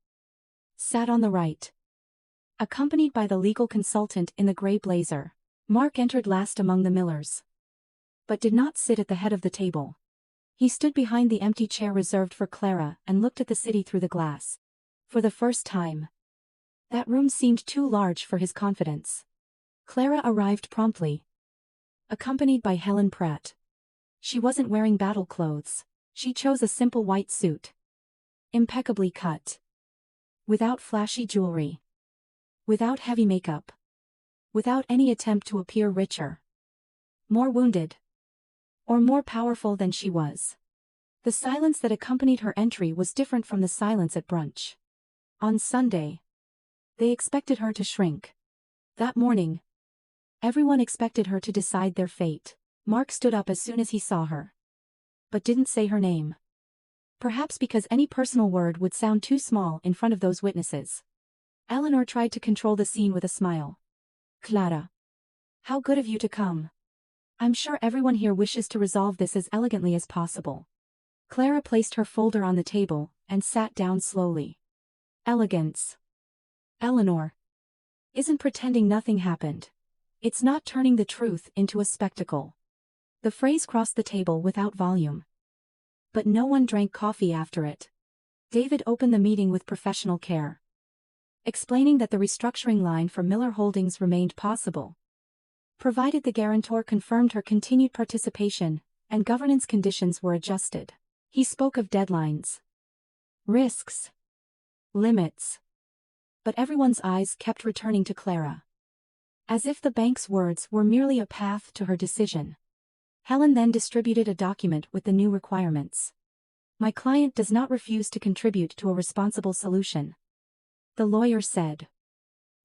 Sat on the right. Accompanied by the legal consultant in the gray blazer. Mark entered last among the Millers. But did not sit at the head of the table. He stood behind the empty chair reserved for Clara and looked at the city through the glass. For the first time. That room seemed too large for his confidence. Clara arrived promptly. Accompanied by Helen Pratt. She wasn't wearing battle clothes. She chose a simple white suit. Impeccably cut. Without flashy jewelry. Without heavy makeup. Without any attempt to appear richer. More wounded. Or more powerful than she was. The silence that accompanied her entry was different from the silence at brunch. On Sunday. They expected her to shrink. That morning. Everyone expected her to decide their fate. Mark stood up as soon as he saw her. But didn't say her name. Perhaps because any personal word would sound too small in front of those witnesses. Eleanor tried to control the scene with a smile. Clara. How good of you to come. I'm sure everyone here wishes to resolve this as elegantly as possible. Clara placed her folder on the table, and sat down slowly. Elegance. Eleanor. Isn't pretending nothing happened. It's not turning the truth into a spectacle. The phrase crossed the table without volume. But no one drank coffee after it. David opened the meeting with professional care. Explaining that the restructuring line for Miller Holdings remained possible. Provided the guarantor confirmed her continued participation, and governance conditions were adjusted. He spoke of deadlines. Risks. Limits. But everyone's eyes kept returning to Clara. As if the bank's words were merely a path to her decision. Helen then distributed a document with the new requirements. My client does not refuse to contribute to a responsible solution. The lawyer said.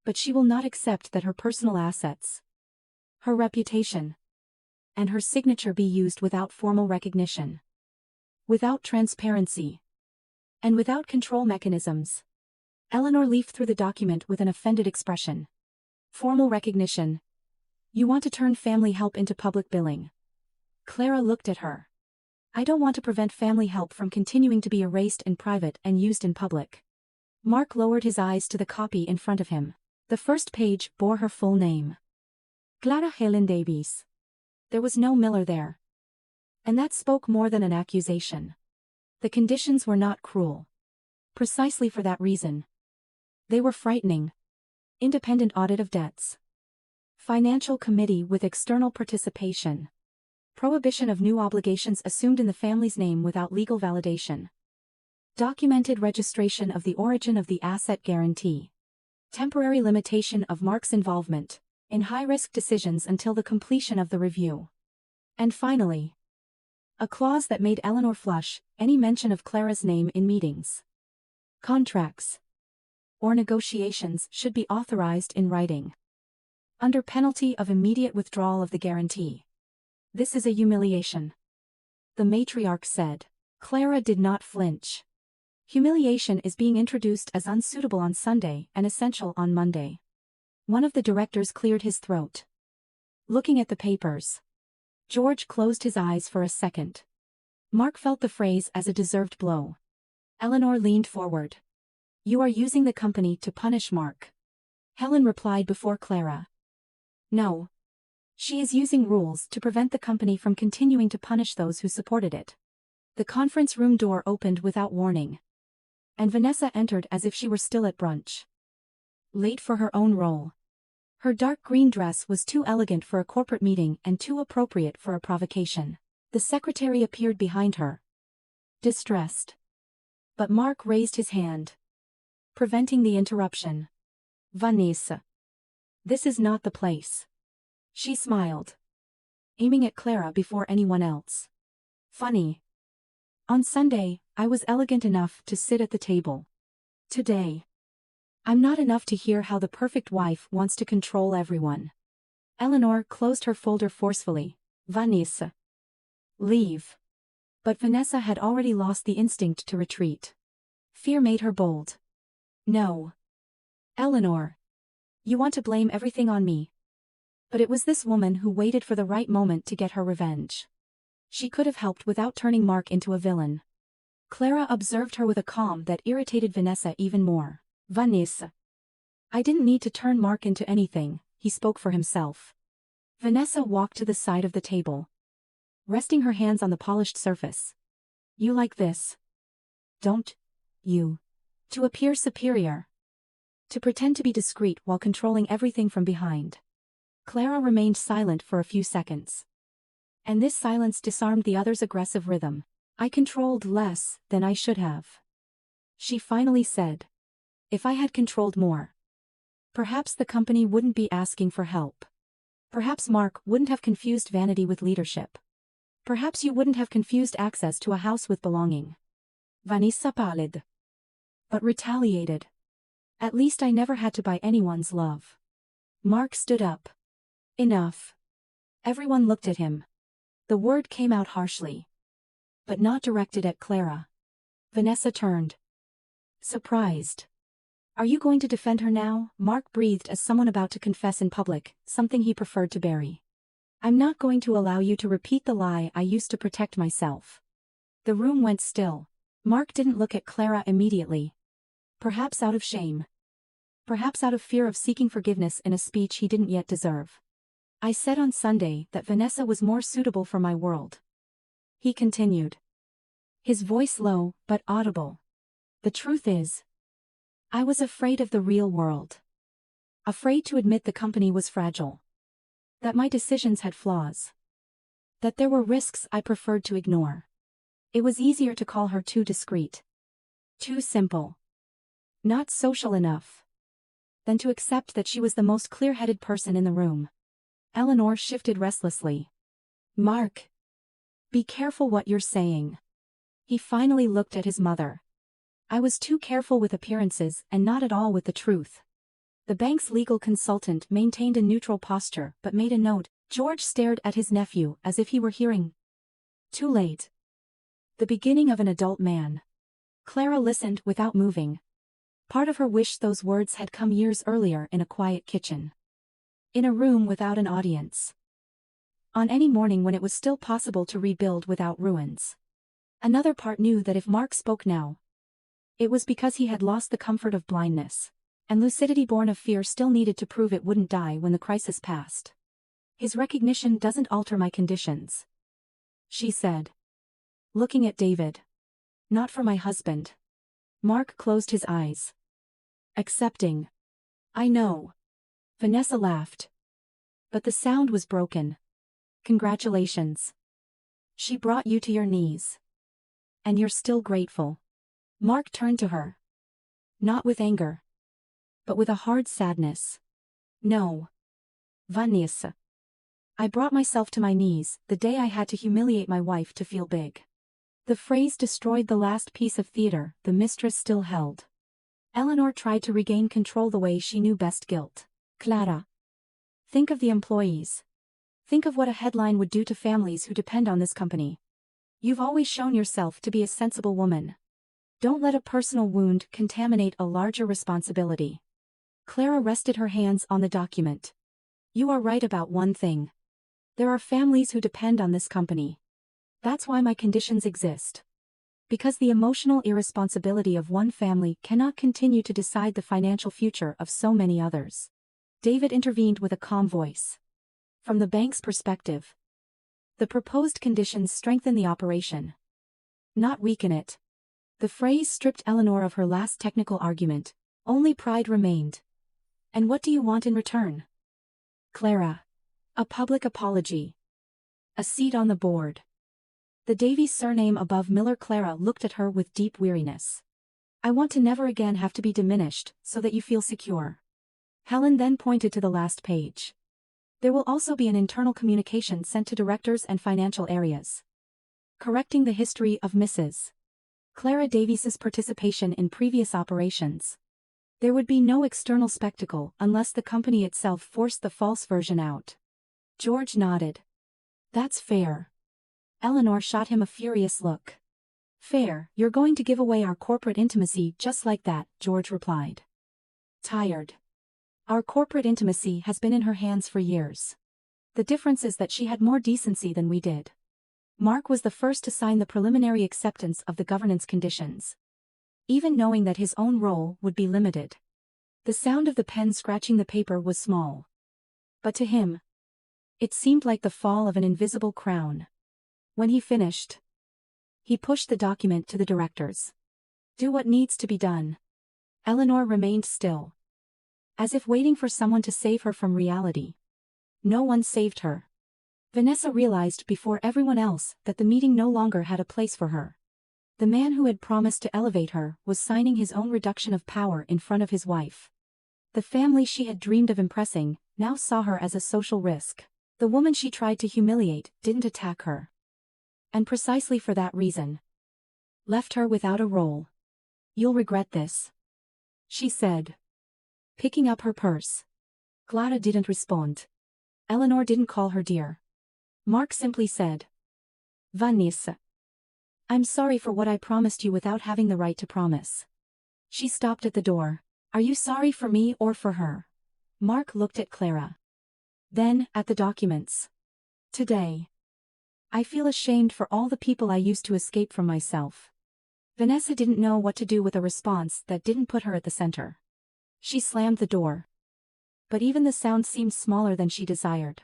But she will not accept that her personal assets, her reputation, and her signature be used without formal recognition. Without transparency. And without control mechanisms. Eleanor leafed through the document with an offended expression. Formal recognition. You want to turn family help into public billing. Clara looked at her. I don't want to prevent family help from continuing to be erased in private and used in public. Mark lowered his eyes to the copy in front of him. The first page bore her full name. Clara Helen Davies. There was no Miller there. And that spoke more than an accusation. The conditions were not cruel. Precisely for that reason. They were frightening. Independent audit of debts. Financial committee with external participation. Prohibition of new obligations assumed in the family's name without legal validation. Documented registration of the origin of the asset guarantee. Temporary limitation of Mark's involvement in high-risk decisions until the completion of the review. And finally, a clause that made Eleanor flush, any mention of Clara's name in meetings, contracts, or negotiations should be authorized in writing, under penalty of immediate withdrawal of the guarantee. This is a humiliation, the matriarch said. Clara did not flinch. Humiliation is being introduced as unsuitable on Sunday and essential on Monday. One of the directors cleared his throat. Looking at the papers. George closed his eyes for a second. Mark felt the phrase as a deserved blow. Eleanor leaned forward. You are using the company to punish Mark. Helen replied before Clara. No. She is using rules to prevent the company from continuing to punish those who supported it. The conference room door opened without warning. And Vanessa entered as if she were still at brunch. Late for her own role. Her dark green dress was too elegant for a corporate meeting and too appropriate for a provocation. The secretary appeared behind her. Distressed. But Mark raised his hand, preventing the interruption. Vanessa. This is not the place. She smiled, aiming at Clara before anyone else. Funny. On Sunday, I was elegant enough to sit at the table. Today, I'm not enough to hear how the perfect wife wants to control everyone. Eleanor closed her folder forcefully. Vanessa. Leave. But Vanessa had already lost the instinct to retreat. Fear made her bold. No. Eleanor. You want to blame everything on me. But it was this woman who waited for the right moment to get her revenge. She could have helped without turning Mark into a villain. Clara observed her with a calm that irritated Vanessa even more. Vanessa. I didn't need to turn Mark into anything, he spoke for himself. Vanessa walked to the side of the table, resting her hands on the polished surface. You like this? Don't you? To appear superior. To pretend to be discreet while controlling everything from behind. Clara remained silent for a few seconds. And this silence disarmed the other's aggressive rhythm. I controlled less than I should have. She finally said. If I had controlled more, perhaps the company wouldn't be asking for help. Perhaps Mark wouldn't have confused vanity with leadership. Perhaps you wouldn't have confused access to a house with belonging. Vanessa pallid. But retaliated. At least I never had to buy anyone's love. Mark stood up. Enough. Everyone looked at him. The word came out harshly, but not directed at Clara. Vanessa turned. Surprised. Are you going to defend her now? Mark breathed as someone about to confess in public, something he preferred to bury. I'm not going to allow you to repeat the lie I used to protect myself. The room went still. Mark didn't look at Clara immediately. Perhaps out of shame. Perhaps out of fear of seeking forgiveness in a speech he didn't yet deserve. I said on Sunday that Vanessa was more suitable for my world. He continued. His voice low, but audible. The truth is, I was afraid of the real world. Afraid to admit the company was fragile. That my decisions had flaws. That there were risks I preferred to ignore. It was easier to call her too discreet. Too simple. Not social enough. Than to accept that she was the most clear-headed person in the room. Eleanor shifted restlessly. Mark. Be careful what you're saying. He finally looked at his mother. I was too careful with appearances and not at all with the truth. The bank's legal consultant maintained a neutral posture but made a note. George stared at his nephew as if he were hearing. Too late. The beginning of an adult man. Clara listened without moving. Part of her wished those words had come years earlier in a quiet kitchen. In a room without an audience. On any morning when it was still possible to rebuild without ruins. Another part knew that if Mark spoke now, it was because he had lost the comfort of blindness, and lucidity born of fear still needed to prove it wouldn't die when the crisis passed. His recognition doesn't alter my conditions, she said, looking at David. Not for my husband. Mark closed his eyes. Accepting. I know. Vanessa laughed. But the sound was broken. Congratulations. She brought you to your knees. And you're still grateful. Mark turned to her. Not with anger. But with a hard sadness. No. Vanessa. I brought myself to my knees the day I had to humiliate my wife to feel big. The phrase destroyed the last piece of theater the mistress still held. Eleanor tried to regain control the way she knew best. Guilt. Clara. Think of the employees. Think of what a headline would do to families who depend on this company. You've always shown yourself to be a sensible woman. Don't let a personal wound contaminate a larger responsibility. Clara rested her hands on the document. You are right about one thing. There are families who depend on this company. That's why my conditions exist. Because the emotional irresponsibility of one family cannot continue to decide the financial future of so many others. David intervened with a calm voice. From the bank's perspective, the proposed conditions strengthen the operation, not weaken it. The phrase stripped Eleanor of her last technical argument. Only pride remained. And what do you want in return? Clara. A public apology. A seat on the board. The Davies surname above Miller. Clara looked at her with deep weariness. I want to never again have to be diminished, so that you feel secure. Helen then pointed to the last page. There will also be an internal communication sent to directors and financial areas, correcting the history of Mrs. Clara Davies's participation in previous operations. There would be no external spectacle unless the company itself forced the false version out. George nodded. That's fair. Eleanor shot him a furious look. Fair, you're going to give away our corporate intimacy just like that, George replied. Tired. Our corporate intimacy has been in her hands for years. The difference is that she had more decency than we did. Mark was the first to sign the preliminary acceptance of the governance conditions, even knowing that his own role would be limited. The sound of the pen scratching the paper was small. But to him, it seemed like the fall of an invisible crown. When he finished, he pushed the document to the directors. Do what needs to be done. Eleanor remained still, as if waiting for someone to save her from reality. No one saved her. Vanessa realized before everyone else that the meeting no longer had a place for her. The man who had promised to elevate her was signing his own reduction of power in front of his wife. The family she had dreamed of impressing now saw her as a social risk. The woman she tried to humiliate didn't attack her. And precisely for that reason, left her without a role. You'll regret this, she said, picking up her purse. Clara didn't respond. Eleanor didn't call her dear. Mark simply said, Vanessa. I'm sorry for what I promised you without having the right to promise. She stopped at the door. Are you sorry for me or for her? Mark looked at Clara. Then, at the documents. Today. I feel ashamed for all the people I used to escape from myself. Vanessa didn't know what to do with a response that didn't put her at the center. She slammed the door. But even the sound seemed smaller than she desired.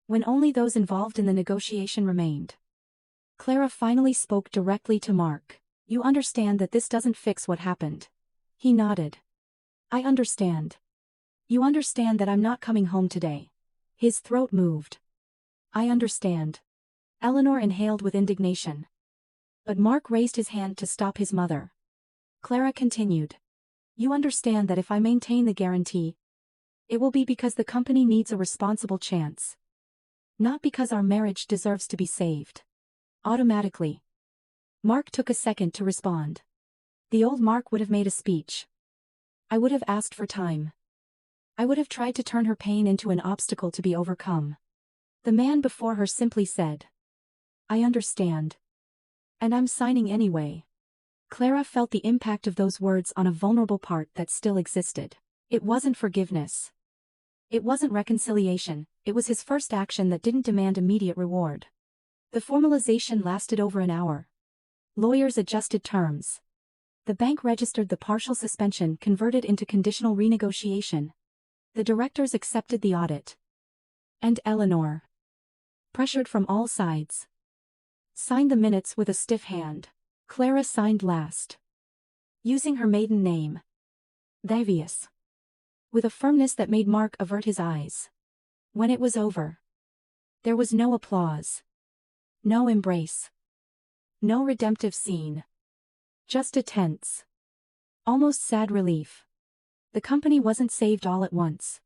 When only those involved in the negotiation remained. Clara finally spoke directly to Mark. You understand that this doesn't fix what happened. He nodded. I understand. You understand that I'm not coming home today. His throat moved. I understand. Eleanor inhaled with indignation. But Mark raised his hand to stop his mother. Clara continued. You understand that if I maintain the guarantee, it will be because the company needs a responsible chance. Not because our marriage deserves to be saved. Automatically. Mark took a second to respond. The old Mark would have made a speech. I would have asked for time. I would have tried to turn her pain into an obstacle to be overcome. The man before her simply said, I understand. And I'm signing anyway. Clara felt the impact of those words on a vulnerable part that still existed. It wasn't forgiveness. It wasn't reconciliation, it was his first action that didn't demand immediate reward. The formalization lasted over an hour. Lawyers adjusted terms. The bank registered the partial suspension converted into conditional renegotiation. The directors accepted the audit. And Eleanor, pressured from all sides, signed the minutes with a stiff hand. Clara signed last, using her maiden name, Davies, with a firmness that made Mark avert his eyes. When it was over, there was no applause, no embrace, no redemptive scene. Just a tense, almost sad relief. The company wasn't saved all at once.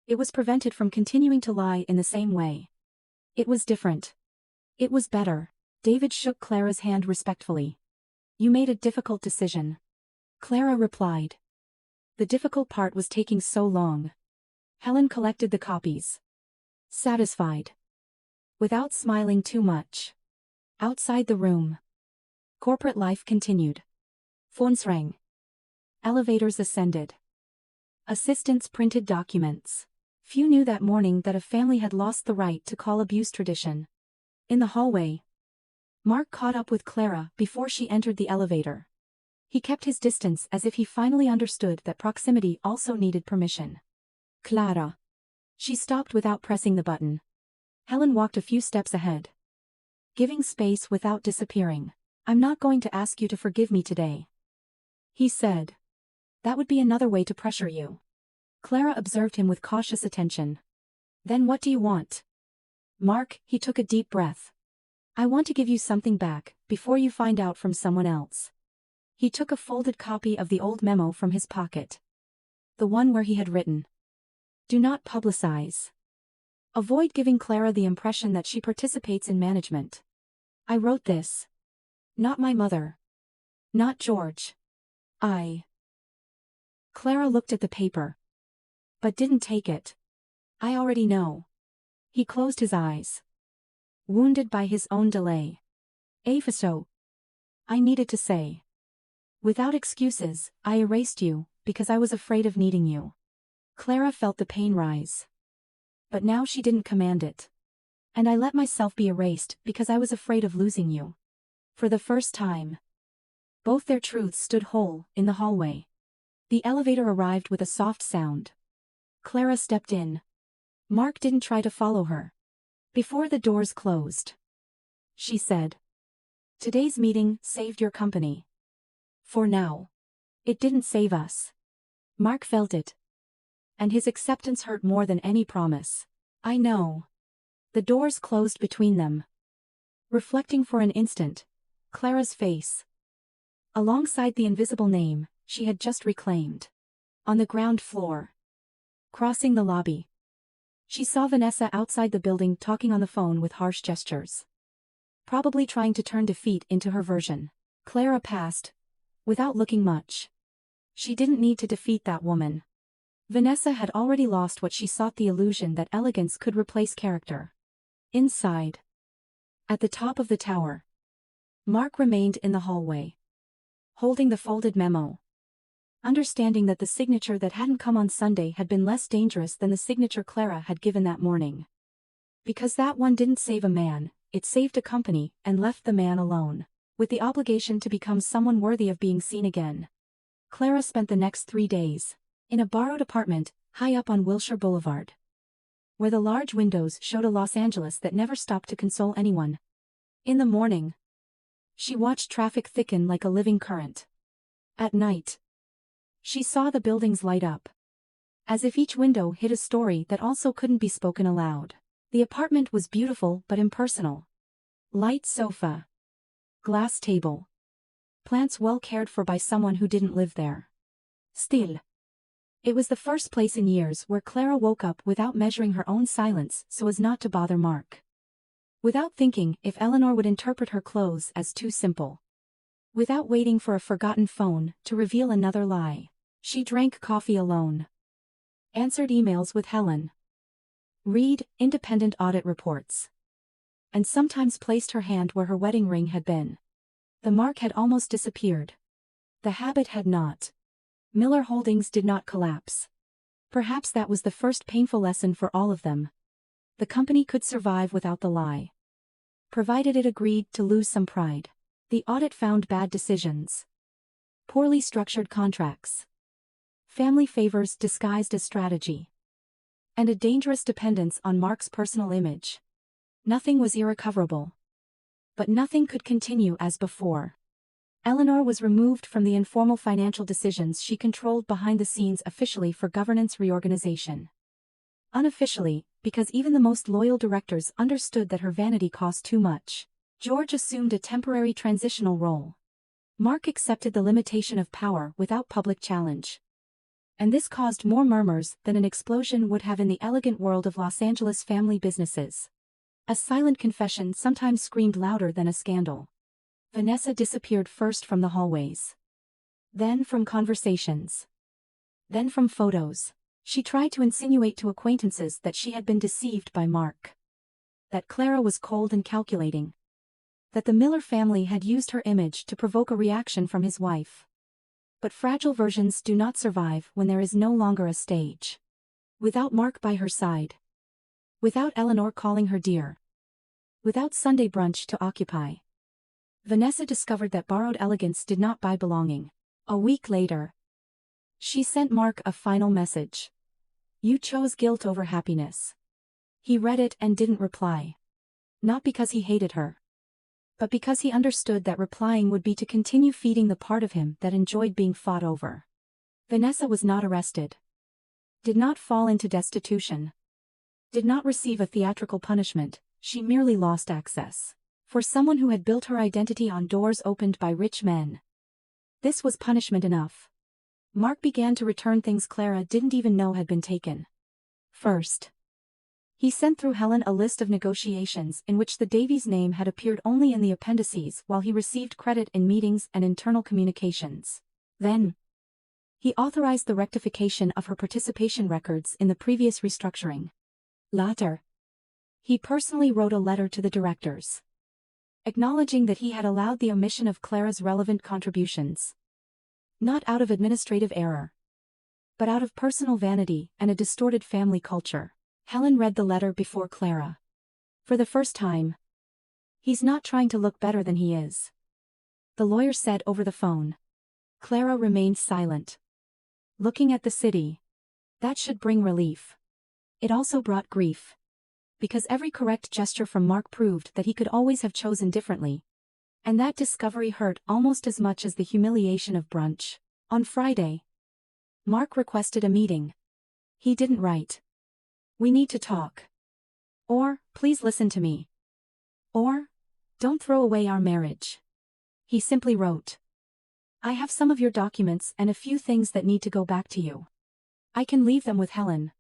It was prevented from continuing to lie in the same way. It was different. It was better. David shook Clara's hand respectfully. You made a difficult decision. Clara replied. The difficult part was taking so long. Helen collected the copies. Satisfied. Without smiling too much. Outside the room, corporate life continued. Phones rang. Elevators ascended. Assistants printed documents. Few knew that morning that a family had lost the right to call abuse tradition. In the hallway, Mark caught up with Clara before she entered the elevator. He kept his distance as if he finally understood that proximity also needed permission. Clara. She stopped without pressing the button. Helen walked a few steps ahead, giving space without disappearing. I'm not going to ask you to forgive me today, he said. That would be another way to pressure you. Clara observed him with cautious attention. Then what do you want? Mark, he took a deep breath. I want to give you something back, before you find out from someone else. He took a folded copy of the old memo from his pocket. The one where he had written, do not publicize. Avoid giving Clara the impression that she participates in management. I wrote this. Not my mother. Not George. Clara looked at the paper, but didn't take it. I already know. He closed his eyes, wounded by his own delay. So, I needed to say. Without excuses, I erased you, because I was afraid of needing you. Clara felt the pain rise. But now she didn't command it. And I let myself be erased because I was afraid of losing you. For the first time, both their truths stood whole in the hallway. The elevator arrived with a soft sound. Clara stepped in. Mark didn't try to follow her. Before the doors closed, she said, today's meeting saved your company. For now. It didn't save us. Mark felt it. And his acceptance hurt more than any promise. I know. The doors closed between them. Reflecting for an instant, Clara's face, alongside the invisible name she had just reclaimed. On the ground floor. Crossing the lobby, she saw Vanessa outside the building talking on the phone with harsh gestures. Probably trying to turn defeat into her version. Clara passed, without looking much. She didn't need to defeat that woman. Vanessa had already lost what she sought, the illusion that elegance could replace character. Inside, at the top of the tower, Mark remained in the hallway, holding the folded memo. Understanding that the signature that hadn't come on Sunday had been less dangerous than the signature Clara had given that morning. Because that one didn't save a man, it saved a company and left the man alone, with the obligation to become someone worthy of being seen again. Clara spent the next 3 days in a borrowed apartment high up on Wilshire Boulevard, where the large windows showed a Los Angeles that never stopped to console anyone. In the morning, she watched traffic thicken like a living current. At night, she saw the buildings light up, as if each window hid a story that also couldn't be spoken aloud. The apartment was beautiful but impersonal. Light sofa, glass table, plants well cared for by someone who didn't live there. Still, it was the first place in years where Clara woke up without measuring her own silence so as not to bother Mark. Without thinking if Eleanor would interpret her clothes as too simple. Without waiting for a forgotten phone to reveal another lie. She drank coffee alone. Answered emails with Helen. Read independent audit reports. And sometimes placed her hand where her wedding ring had been. The mark had almost disappeared, The habit had not. Miller Holdings did not collapse. Perhaps that was the first painful lesson for all of them. The company could survive without the lie, provided it agreed to lose some pride. The audit found bad decisions, poorly structured contracts, family favors disguised as strategy, and a dangerous dependence on Mark's personal image. Nothing was irrecoverable. But nothing could continue as before. Eleanor was removed from the informal financial decisions she controlled behind the scenes officially for governance reorganization. Unofficially, because even the most loyal directors understood that her vanity cost too much, George assumed a temporary transitional role. Mark accepted the limitation of power without public challenge. And this caused more murmurs than an explosion would have in the elegant world of Los Angeles family businesses. A silent confession sometimes screamed louder than a scandal. Vanessa disappeared first from the hallways. Then from conversations. Then from photos. She tried to insinuate to acquaintances that she had been deceived by Mark. That Clara was cold and calculating. That the Miller family had used her image to provoke a reaction from his wife. But fragile versions do not survive when there is no longer a stage. Without Mark by her side. Without Eleanor calling her dear. Without Sunday brunch to occupy. Vanessa discovered that borrowed elegance did not buy belonging. A week later, she sent Mark a final message. You chose guilt over happiness. He read it and didn't reply. Not because he hated her, but because he understood that replying would be to continue feeding the part of him that enjoyed being fought over. Vanessa was not arrested. Did not fall into destitution. Did not receive a theatrical punishment, she merely lost access. For someone who had built her identity on doors opened by rich men, this was punishment enough. Mark began to return things Clara didn't even know had been taken. First, he sent through Helen a list of negotiations in which the Davies name had appeared only in the appendices while he received credit in meetings and internal communications. Then, he authorized the rectification of her participation records in the previous restructuring. Later, he personally wrote a letter to the directors, acknowledging that he had allowed the omission of Clara's relevant contributions. Not out of administrative error, but out of personal vanity and a distorted family culture. Helen read the letter before Clara. For the first time, he's not trying to look better than he is, the lawyer said over the phone. Clara remained silent, looking at the city. That should bring relief. It also brought grief. Because every correct gesture from Mark proved that he could always have chosen differently. And that discovery hurt almost as much as the humiliation of brunch. On Friday, Mark requested a meeting. He didn't write, "We need to talk." Or, "Please listen to me." Or, "Don't throw away our marriage." He simply wrote, "I have some of your documents and a few things that need to go back to you. I can leave them with Helen,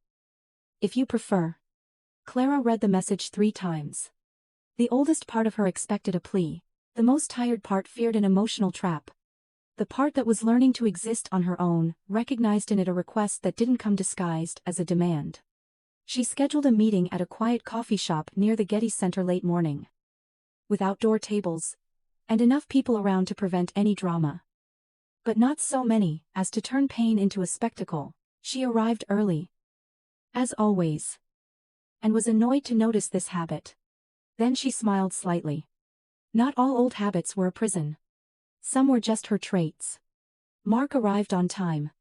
if you prefer." Clara read the message 3 times. The oldest part of her expected a plea. The most tired part feared an emotional trap. The part that was learning to exist on her own recognized in it a request that didn't come disguised as a demand. She scheduled a meeting at a quiet coffee shop near the Getty Center late morning, with outdoor tables, and enough people around to prevent any drama. But not so many as to turn pain into a spectacle. She arrived early, as always, and was annoyed to notice this habit. Then she smiled slightly. Not all old habits were a prison. Some were just her traits. Mark arrived on time.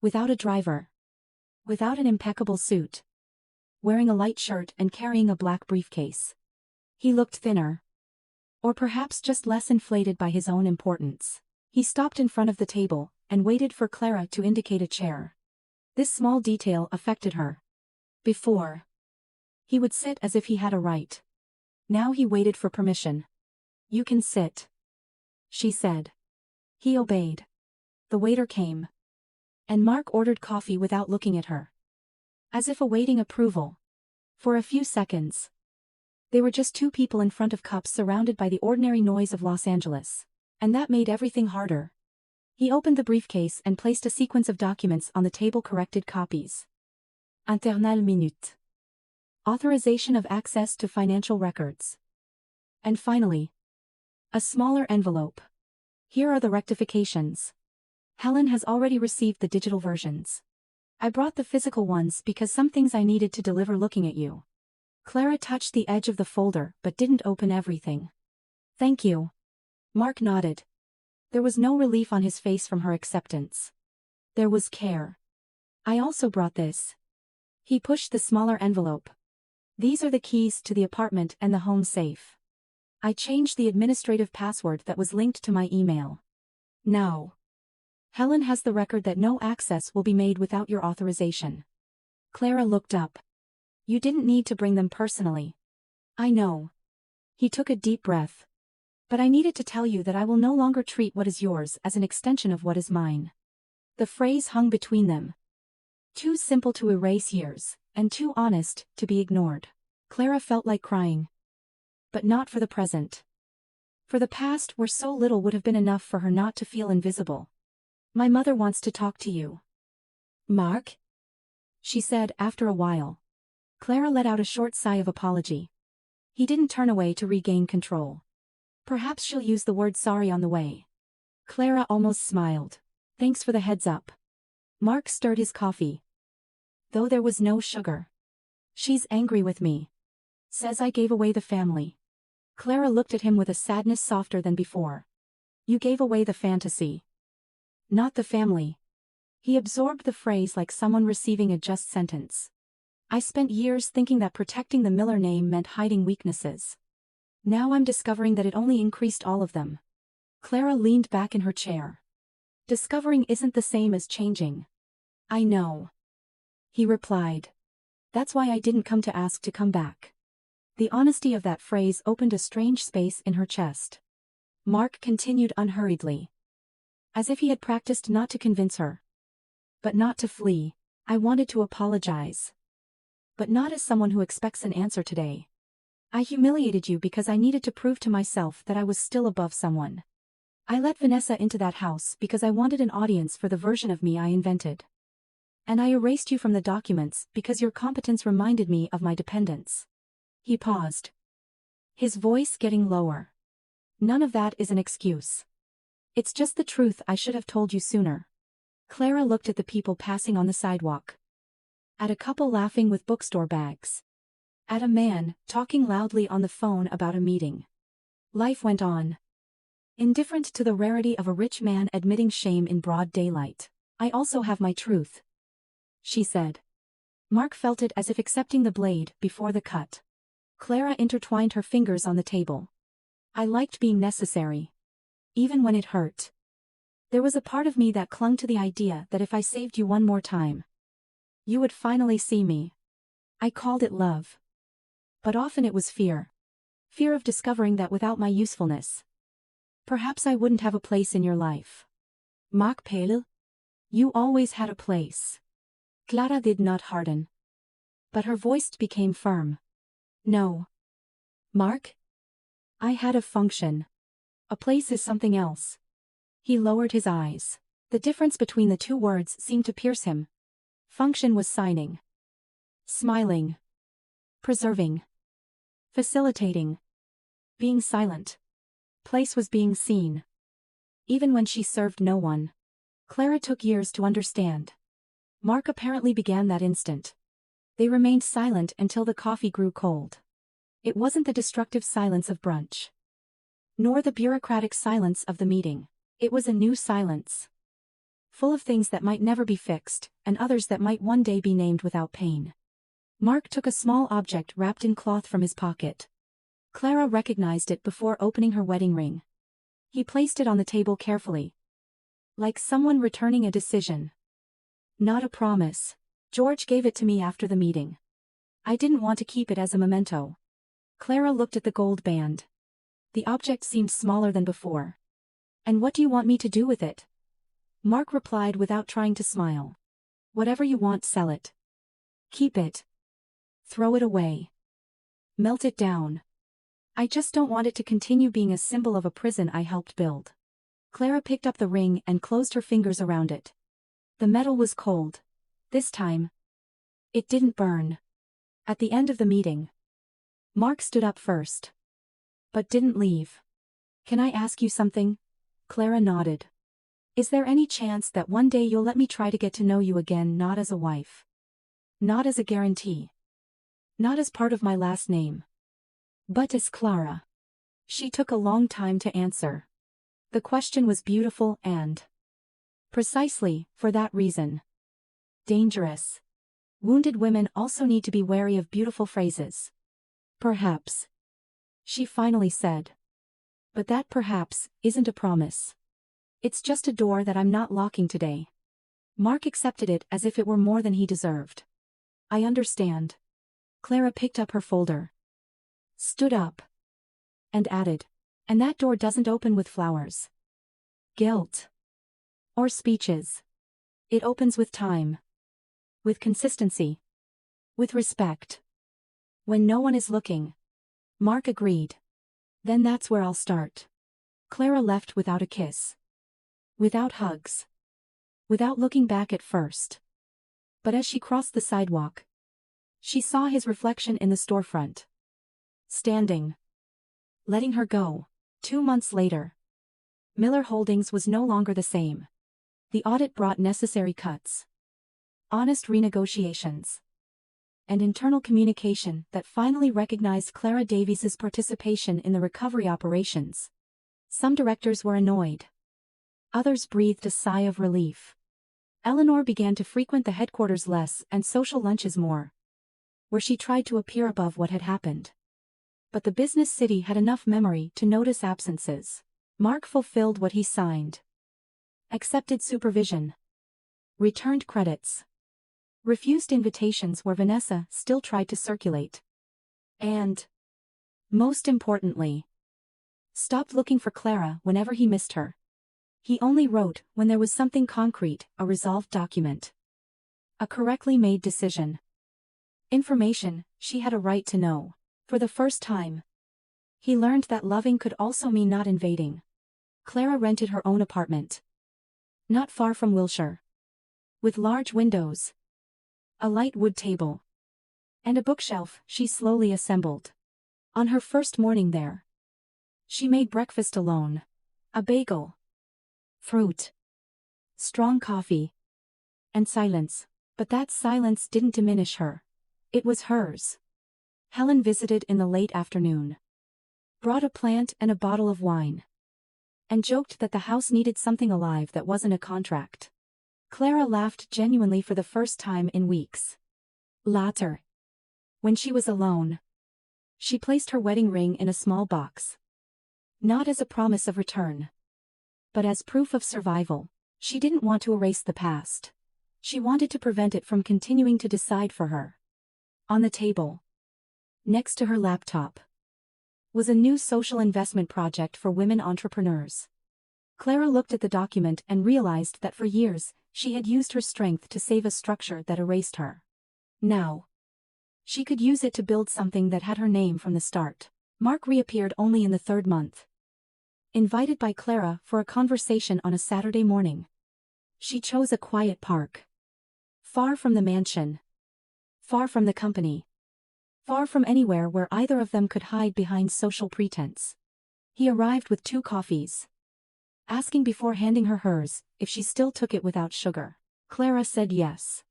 Without a driver. Without an impeccable suit. Wearing a light shirt and carrying a black briefcase. He looked thinner. Or perhaps just less inflated by his own importance. He stopped in front of the table and waited for Clara to indicate a chair. This small detail affected her. Before, he would sit as if he had a right. Now he waited for permission. "You can sit," she said. He obeyed. The waiter came. And Mark ordered coffee without looking at her, as if awaiting approval. For a few seconds, they were just 2 people in front of cups surrounded by the ordinary noise of Los Angeles. And that made everything harder. He opened the briefcase and placed a sequence of documents on the table, corrected copies. Internal minute. Authorization of access to financial records. And finally, a smaller envelope. "Here are the rectifications." Helen has already received the digital versions. I brought the physical ones because some things I needed to deliver looking at you. Clara touched the edge of the folder but didn't open everything. Thank you. Mark nodded. There was no relief on his face from her acceptance. There was care. I also brought this. He pushed the smaller envelope. These are the keys to the apartment and the home safe. I changed the administrative password that was linked to my email. Now, Helen has the record that no access will be made without your authorization. Clara looked up. You didn't need to bring them personally. I know. He took a deep breath. But I needed to tell you that I will no longer treat what is yours as an extension of what is mine. The phrase hung between them. Too simple to erase years, and too honest to be ignored. Clara felt like crying. But not for the present. For the past where so little would have been enough for her not to feel invisible. My mother wants to talk to you. Mark? She said after a while. Clara let out a short sigh of apology. He didn't turn away to regain control. Perhaps she'll use the word sorry on the way. Clara almost smiled. Thanks for the heads up. Mark stirred his coffee. Though there was no sugar. She's angry with me. Says I gave away the family. Clara looked at him with a sadness softer than before. You gave away the fantasy. Not the family. He absorbed the phrase like someone receiving a just sentence. I spent years thinking that protecting the Miller name meant hiding weaknesses. Now I'm discovering that it only increased all of them. Clara leaned back in her chair. Discovering isn't the same as changing. I know. He replied. That's why I didn't come to ask to come back. The honesty of that phrase opened a strange space in her chest. Mark continued unhurriedly. As if he had practiced not to convince her. But not to flee. I wanted to apologize. But not as someone who expects an answer today. I humiliated you because I needed to prove to myself that I was still above someone. I let Vanessa into that house because I wanted an audience for the version of me I invented. And I erased you from the documents because your competence reminded me of my dependence. He paused. His voice getting lower. None of that is an excuse. It's just the truth. I should have told you sooner. Clara looked at the people passing on the sidewalk. At a couple laughing with bookstore bags. At a man talking loudly on the phone about a meeting. Life went on. Indifferent to the rarity of a rich man admitting shame in broad daylight. I also have my truth. She said. Mark felt it as if accepting the blade before the cut. Clara intertwined her fingers on the table. I liked being necessary. Even when it hurt. There was a part of me that clung to the idea that if I saved you one more time, you would finally see me. I called it love. But often it was fear. Fear of discovering that without my usefulness, perhaps I wouldn't have a place in your life. Mark Pale? You always had a place. Clara did not harden. But her voice became firm. No. Mark? I had a function. A place is something else. He lowered his eyes. The difference between the two words seemed to pierce him. Function was signing. Smiling. Preserving. Facilitating. Being silent. Place was being seen. Even when she served no one. Clara took years to understand. Mark apparently began that instant. They remained silent until the coffee grew cold. It wasn't the destructive silence of brunch. Nor the bureaucratic silence of the meeting. It was a new silence. Full of things that might never be fixed, and others that might one day be named without pain. Mark took a small object wrapped in cloth from his pocket. Clara recognized it before opening her wedding ring. He placed it on the table carefully. Like someone returning a decision. Not a promise. George gave it to me after the meeting. I didn't want to keep it as a memento. Clara looked at the gold band. The object seemed smaller than before. And what do you want me to do with it? Mark replied without trying to smile. Whatever you want, sell it. Keep it. Throw it away. Melt it down. I just don't want it to continue being a symbol of a prison I helped build. Clara picked up the ring and closed her fingers around it. The metal was cold. This time. It didn't burn. At the end of the meeting. Mark stood up first. But didn't leave. Can I ask you something? Clara nodded. Is there any chance that one day you'll let me try to get to know you again, not as a wife? Not as a guarantee. Not as part of my last name. But as Clara. She took a long time to answer. The question was beautiful and, precisely, for that reason, dangerous. Wounded women also need to be wary of beautiful phrases. Perhaps. She finally said. But that perhaps isn't a promise. It's just a door that I'm not locking today. Mark accepted it as if it were more than he deserved. I understand. Clara picked up her folder. Stood up. And added. And that door doesn't open with flowers. Guilt. Or speeches. It opens with time. With consistency. With respect. When no one is looking. Mark agreed. Then that's where I'll start. Clara left without a kiss. Without hugs. Without looking back at first. But as she crossed the sidewalk, she saw his reflection in the storefront. Standing. Letting her go. 2 months later. Miller Holdings was no longer the same. The audit brought necessary cuts. Honest renegotiations. And internal communication that finally recognized Clara Davies's participation in the recovery operations. Some directors were annoyed. Others breathed a sigh of relief. Eleanor began to frequent the headquarters less and social lunches more, where she tried to appear above what had happened. But the business city had enough memory to notice absences. Mark fulfilled what he signed. Accepted supervision. Returned credits. Refused invitations where Vanessa still tried to circulate. And, most importantly, stopped looking for Clara whenever he missed her. He only wrote when there was something concrete, a resolved document. A correctly made decision. Information she had a right to know. For the first time, he learned that loving could also mean not invading. Clara rented her own apartment. Not far from Wilshire. With large windows. A light wood table. And a bookshelf she slowly assembled. On her first morning there, she made breakfast alone. A bagel. Fruit. Strong coffee. And silence. But that silence didn't diminish her. It was hers. Helen visited in the late afternoon. Brought a plant and a bottle of wine. And joked that the house needed something alive that wasn't a contract. Clara laughed genuinely for the first time in weeks. Later, when she was alone, she placed her wedding ring in a small box. Not as a promise of return, but as proof of survival. She didn't want to erase the past. She wanted to prevent it from continuing to decide for her. On the table, next to her laptop, was a new social investment project for women entrepreneurs. Clara looked at the document and realized that for years, she had used her strength to save a structure that erased her. Now, she could use it to build something that had her name from the start. Mark reappeared only in the 3rd month. Invited by Clara for a conversation on a Saturday morning. She chose a quiet park. Far from the mansion. Far from the company. Far from anywhere where either of them could hide behind social pretense. He arrived with 2 coffees. Asking before handing her hers, if she still took it without sugar. Clara said yes.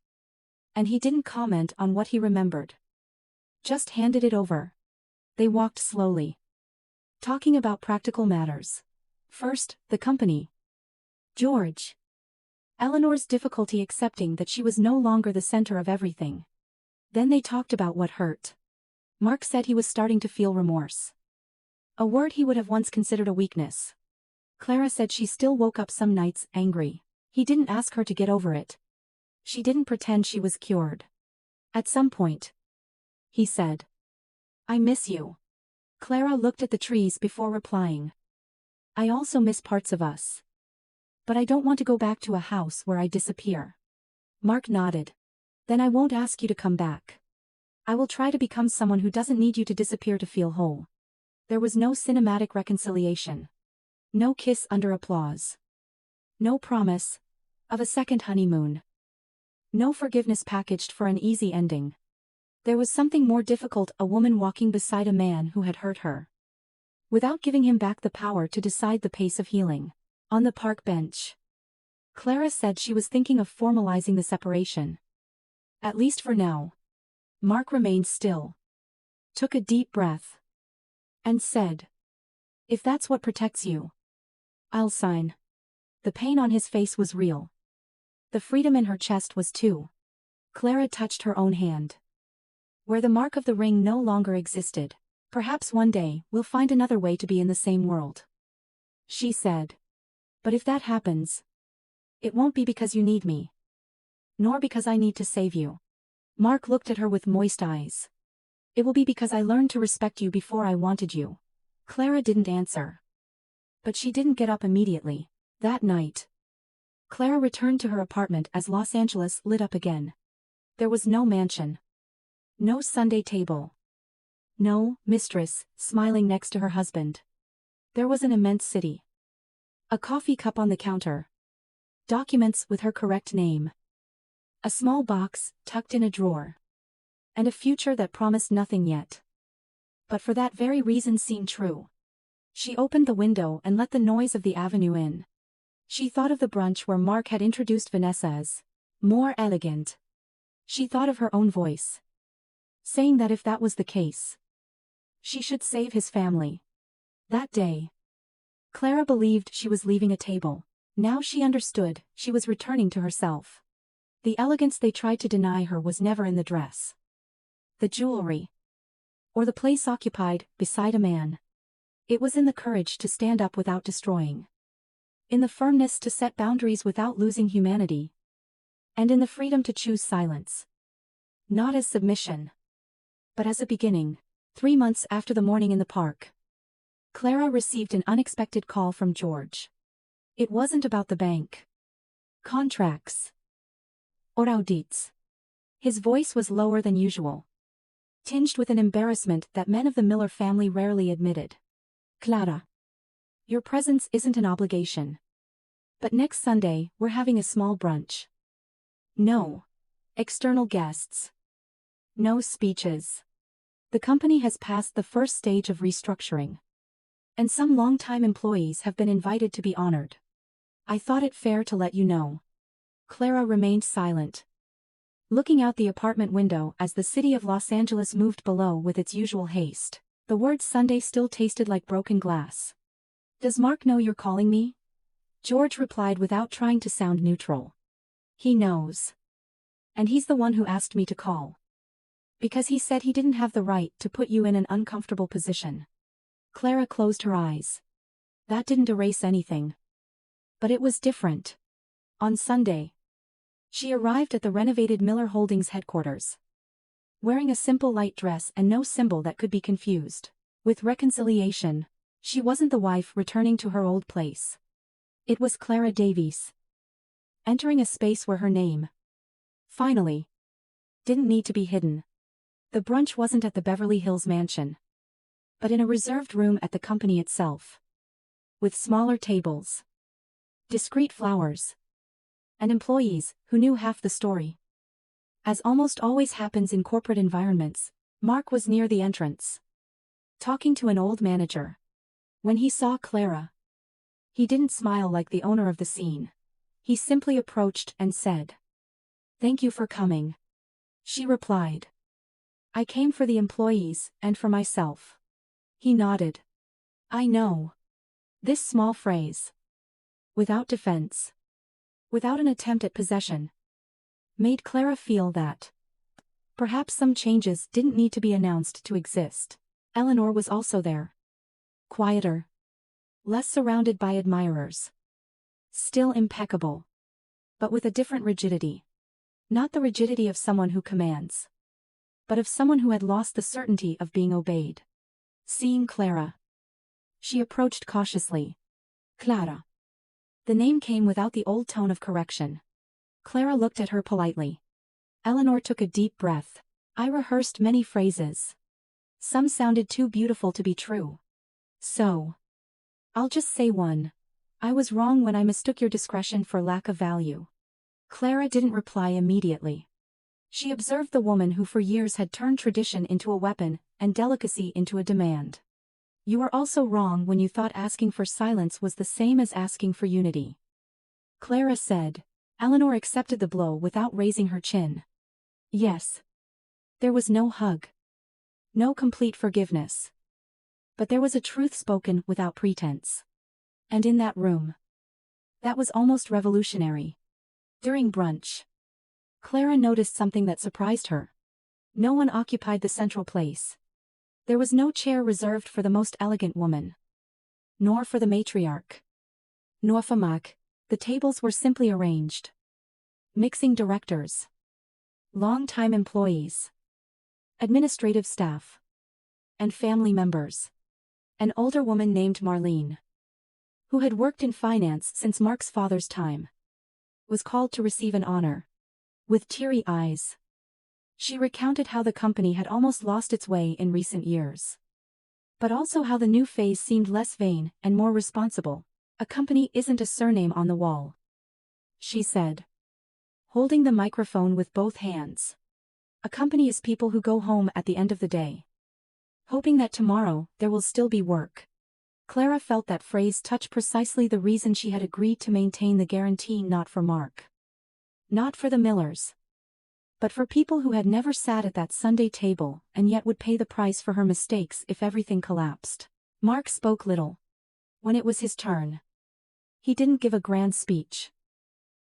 And he didn't comment on what he remembered. Just handed it over. They walked slowly. Talking about practical matters. First, the company. George. Eleanor's difficulty accepting that she was no longer the center of everything. Then they talked about what hurt. Mark said he was starting to feel remorse. A word he would have once considered a weakness. Clara said she still woke up some nights angry. He didn't ask her to get over it. She didn't pretend she was cured. At some point, he said, "I miss you." Clara looked at the trees before replying. "I also miss parts of us. But I don't want to go back to a house where I disappear." Mark nodded. "Then I won't ask you to come back. I will try to become someone who doesn't need you to disappear to feel whole." There was no cinematic reconciliation. No kiss under applause. No promise of a second honeymoon. No forgiveness packaged for an easy ending. There was something more difficult, a woman walking beside a man who had hurt her. Without giving him back the power to decide the pace of healing. On the park bench. Clara said she was thinking of formalizing the separation. At least for now. Mark remained still. Took a deep breath. And said, "If that's what protects you, I'll sign." The pain on his face was real. The freedom in her chest was too. Clara touched her own hand. Where the mark of the ring no longer existed. "Perhaps one day we'll find another way to be in the same world," she said. "But if that happens, it won't be because you need me. Nor because I need to save you." Mark looked at her with moist eyes. "It will be because I learned to respect you before I wanted you." Clara didn't answer. But she didn't get up immediately. That night, Clara returned to her apartment as Los Angeles lit up again. There was no mansion. No Sunday table. No mistress smiling next to her husband. There was an immense city. A coffee cup on the counter. Documents with her correct name. A small box tucked in a drawer. And a future that promised nothing yet. But for that very reason seemed true. She opened the window and let the noise of the avenue in. She thought of the brunch where Mark had introduced Vanessa as more elegant. She thought of her own voice, saying that if that was the case, she should save his family. That day, Clara believed she was leaving a table. Now she understood she was returning to herself. The elegance they tried to deny her was never in the dress, the jewelry, or the place occupied beside a man. It was in the courage to stand up without destroying. In the firmness to set boundaries without losing humanity. And in the freedom to choose silence. Not as submission, but as a beginning. 3 months after the morning in the park, Clara received an unexpected call from George. It wasn't about the bank, contracts, or audits. His voice was lower than usual, tinged with an embarrassment that men of the Miller family rarely admitted. "Clara, your presence isn't an obligation. But next Sunday we're having a small brunch. No external guests. No speeches. The company has passed the first stage of restructuring. And some longtime employees have been invited to be honored. I thought it fair to let you know." Clara remained silent, looking out the apartment window as the city of Los Angeles moved below with its usual haste. The word Sunday still tasted like broken glass. "Does Mark know you're calling me?" George replied without trying to sound neutral. "He knows. And he's the one who asked me to call. Because he said he didn't have the right to put you in an uncomfortable position." Clara closed her eyes. That didn't erase anything. But it was different. On Sunday, she arrived at the renovated Miller Holdings headquarters, wearing a simple light dress and no symbol that could be confused with reconciliation. She wasn't the wife returning to her old place. It was Clara Davies, entering a space where her name, finally, didn't need to be hidden. The brunch wasn't at the Beverly Hills mansion, but in a reserved room at the company itself, with smaller tables, discreet flowers, and employees who knew half the story. As almost always happens in corporate environments, Mark was near the entrance, talking to an old manager. When he saw Clara, he didn't smile like the owner of the scene. He simply approached and said, "Thank you for coming." She replied, "I came for the employees and for myself." He nodded. "I know." This small phrase, without defense, without an attempt at possession, made Clara feel that perhaps some changes didn't need to be announced to exist. Eleanor was also there. Quieter, less surrounded by admirers. Still impeccable, but with a different rigidity. Not the rigidity of someone who commands, but of someone who had lost the certainty of being obeyed. Seeing Clara, she approached cautiously. "Clara." The name came without the old tone of correction. Clara looked at her politely. Eleanor took a deep breath. "I rehearsed many phrases. Some sounded too beautiful to be true. So, I'll just say one. I was wrong when I mistook your discretion for lack of value." Clara didn't reply immediately. She observed the woman who for years had turned tradition into a weapon and delicacy into a demand. "You were also wrong when you thought asking for silence was the same as asking for unity." Clara said. Eleanor accepted the blow without raising her chin. Yes. There was no hug. No complete forgiveness. But there was a truth spoken without pretense. And in that room. That was almost revolutionary. During brunch, Clara noticed something that surprised her. No one occupied the central place. There was no chair reserved for the most elegant woman. Nor for the matriarch. Nor for Mac. The tables were simply arranged. Mixing directors. Long-time employees. Administrative staff. And family members. An older woman named Marlene, who had worked in finance since Mark's father's time, was called to receive an honor. With teary eyes, she recounted how the company had almost lost its way in recent years. But also how the new phase seemed less vain and more responsible. A company isn't a surname on the wall, she said, holding the microphone with both hands. A company is people who go home at the end of the day, hoping that tomorrow there will still be work. Clara felt that phrase touch precisely the reason she had agreed to maintain the guarantee, not for Mark. Not for the Millers. But for people who had never sat at that Sunday table and yet would pay the price for her mistakes if everything collapsed. Mark spoke little. When it was his turn, he didn't give a grand speech.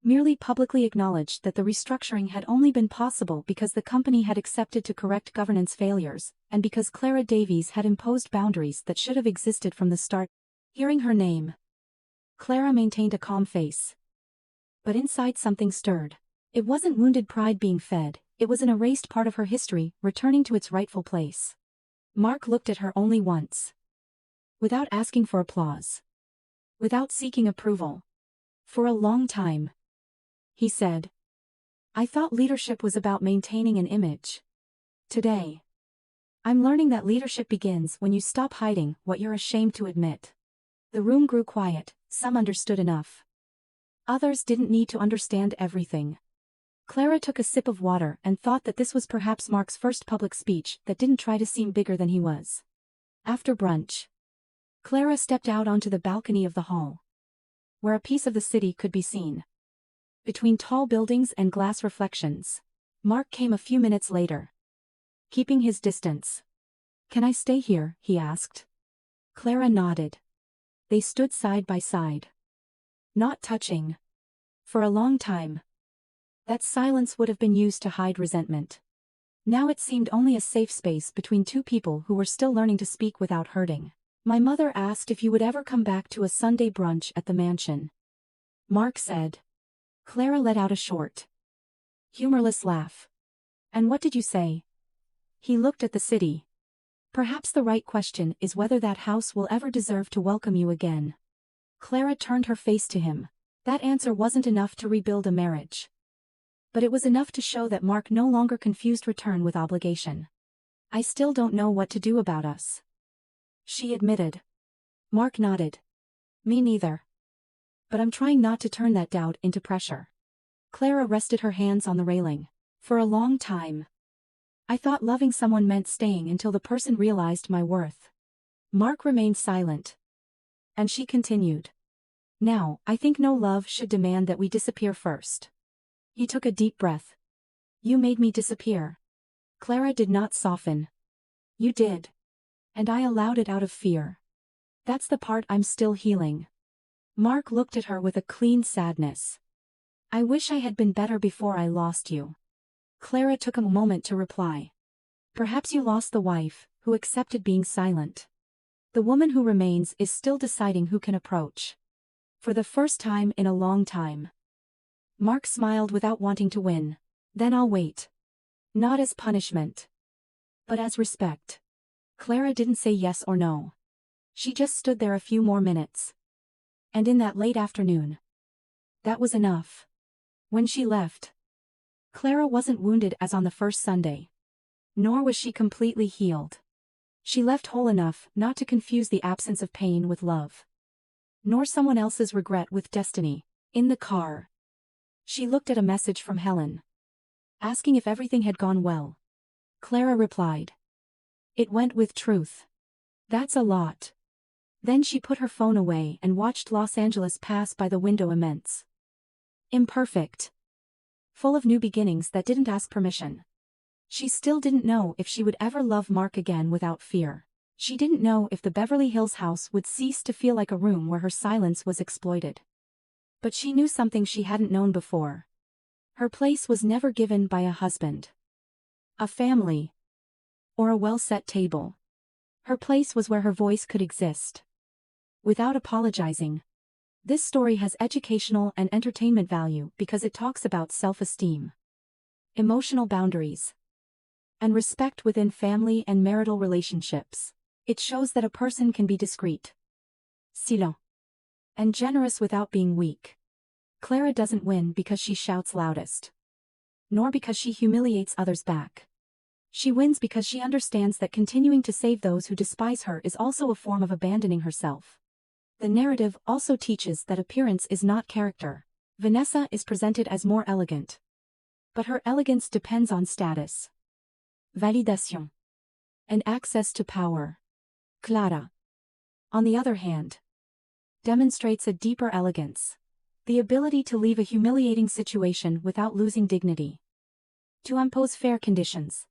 Merely publicly acknowledged that the restructuring had only been possible because the company had accepted to correct governance failures, and because Clara Davies had imposed boundaries that should have existed from the start. Hearing her name, Clara maintained a calm face. But inside something stirred. It wasn't wounded pride being fed, it was an erased part of her history, returning to its rightful place. Mark looked at her only once. Without asking for applause. Without seeking approval. For a long time. He said, I thought leadership was about maintaining an image. Today, I'm learning that leadership begins when you stop hiding what you're ashamed to admit. The room grew quiet, some understood enough. Others didn't need to understand everything. Clara took a sip of water and thought that this was perhaps Mark's first public speech that didn't try to seem bigger than he was. After brunch, Clara stepped out onto the balcony of the hall, where a piece of the city could be seen. Between tall buildings and glass reflections, Mark came a few minutes later, keeping his distance. Can I stay here? He asked. Clara nodded. They stood side by side, not touching, for a long time. That silence would have been used to hide resentment. Now it seemed only a safe space between two people who were still learning to speak without hurting. My mother asked if you would ever come back to a Sunday brunch at the mansion, Mark said. Clara let out a short, humorless laugh. And what did you say? He looked at the city. Perhaps the right question is whether that house will ever deserve to welcome you again. Clara turned her face to him. That answer wasn't enough to rebuild a marriage. But it was enough to show that Mark no longer confused return with obligation. I still don't know what to do about us, she admitted. Mark nodded. Me neither. But I'm trying not to turn that doubt into pressure. Clara rested her hands on the railing. For a long time, I thought loving someone meant staying until the person realized my worth. Mark remained silent. And she continued. Now, I think no love should demand that we disappear first. He took a deep breath. You made me disappear. Clara did not soften. You did. And I allowed it out of fear. That's the part I'm still healing. Mark looked at her with a clean sadness. I wish I had been better before I lost you. Clara took a moment to reply. Perhaps you lost the wife, who accepted being silent. The woman who remains is still deciding who can approach. For the first time in a long time. Mark smiled without wanting to win. Then I'll wait. Not as punishment, but as respect. Clara didn't say yes or no. She just stood there a few more minutes. And in that late afternoon, that was enough. When she left, Clara wasn't wounded as on the first Sunday. Nor was she completely healed. She left whole enough not to confuse the absence of pain with love. Nor someone else's regret with destiny. In the car, she looked at a message from Helen, asking if everything had gone well. Clara replied. It went with truth. That's a lot. Then she put her phone away and watched Los Angeles pass by the window immense. Imperfect. Full of new beginnings that didn't ask permission. She still didn't know if she would ever love Mark again without fear. She didn't know if the Beverly Hills house would cease to feel like a room where her silence was exploited. But she knew something she hadn't known before. Her place was never given by a husband, a family, or a well-set table. Her place was where her voice could exist, without apologizing. This story has educational and entertainment value because it talks about self-esteem, emotional boundaries, and respect within family and marital relationships. It shows that a person can be discreet, silent, and generous without being weak. Clara doesn't win because she shouts loudest, nor because she humiliates others back. She wins because she understands that continuing to save those who despise her is also a form of abandoning herself. The narrative also teaches that appearance is not character. Vanessa is presented as more elegant, but her elegance depends on status, validation, and access to power. Clara, on the other hand, demonstrates a deeper elegance, the ability to leave a humiliating situation without losing dignity, to impose fair conditions,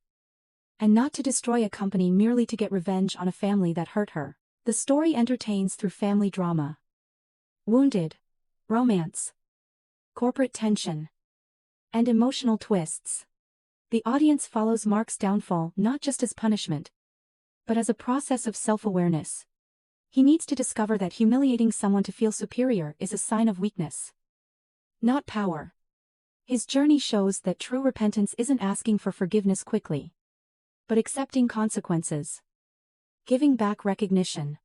and not to destroy a company merely to get revenge on a family that hurt her. The story entertains through family drama, wounded, romance, corporate tension, and emotional twists. The audience follows Mark's downfall not just as punishment, but as a process of self-awareness. He needs to discover that humiliating someone to feel superior is a sign of weakness, not power. His journey shows that true repentance isn't asking for forgiveness quickly, but accepting consequences, giving back recognition,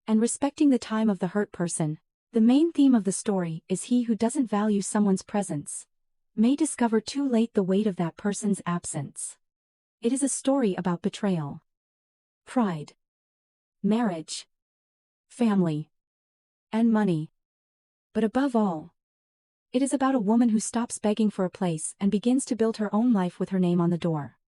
and respecting the time of the hurt person. The main theme of the story is he who doesn't value someone's presence may discover too late the weight of that person's absence. It is a story about betrayal, pride, marriage, family, and money. But above all, it is about a woman who stops begging for a place and begins to build her own life with her name on the door.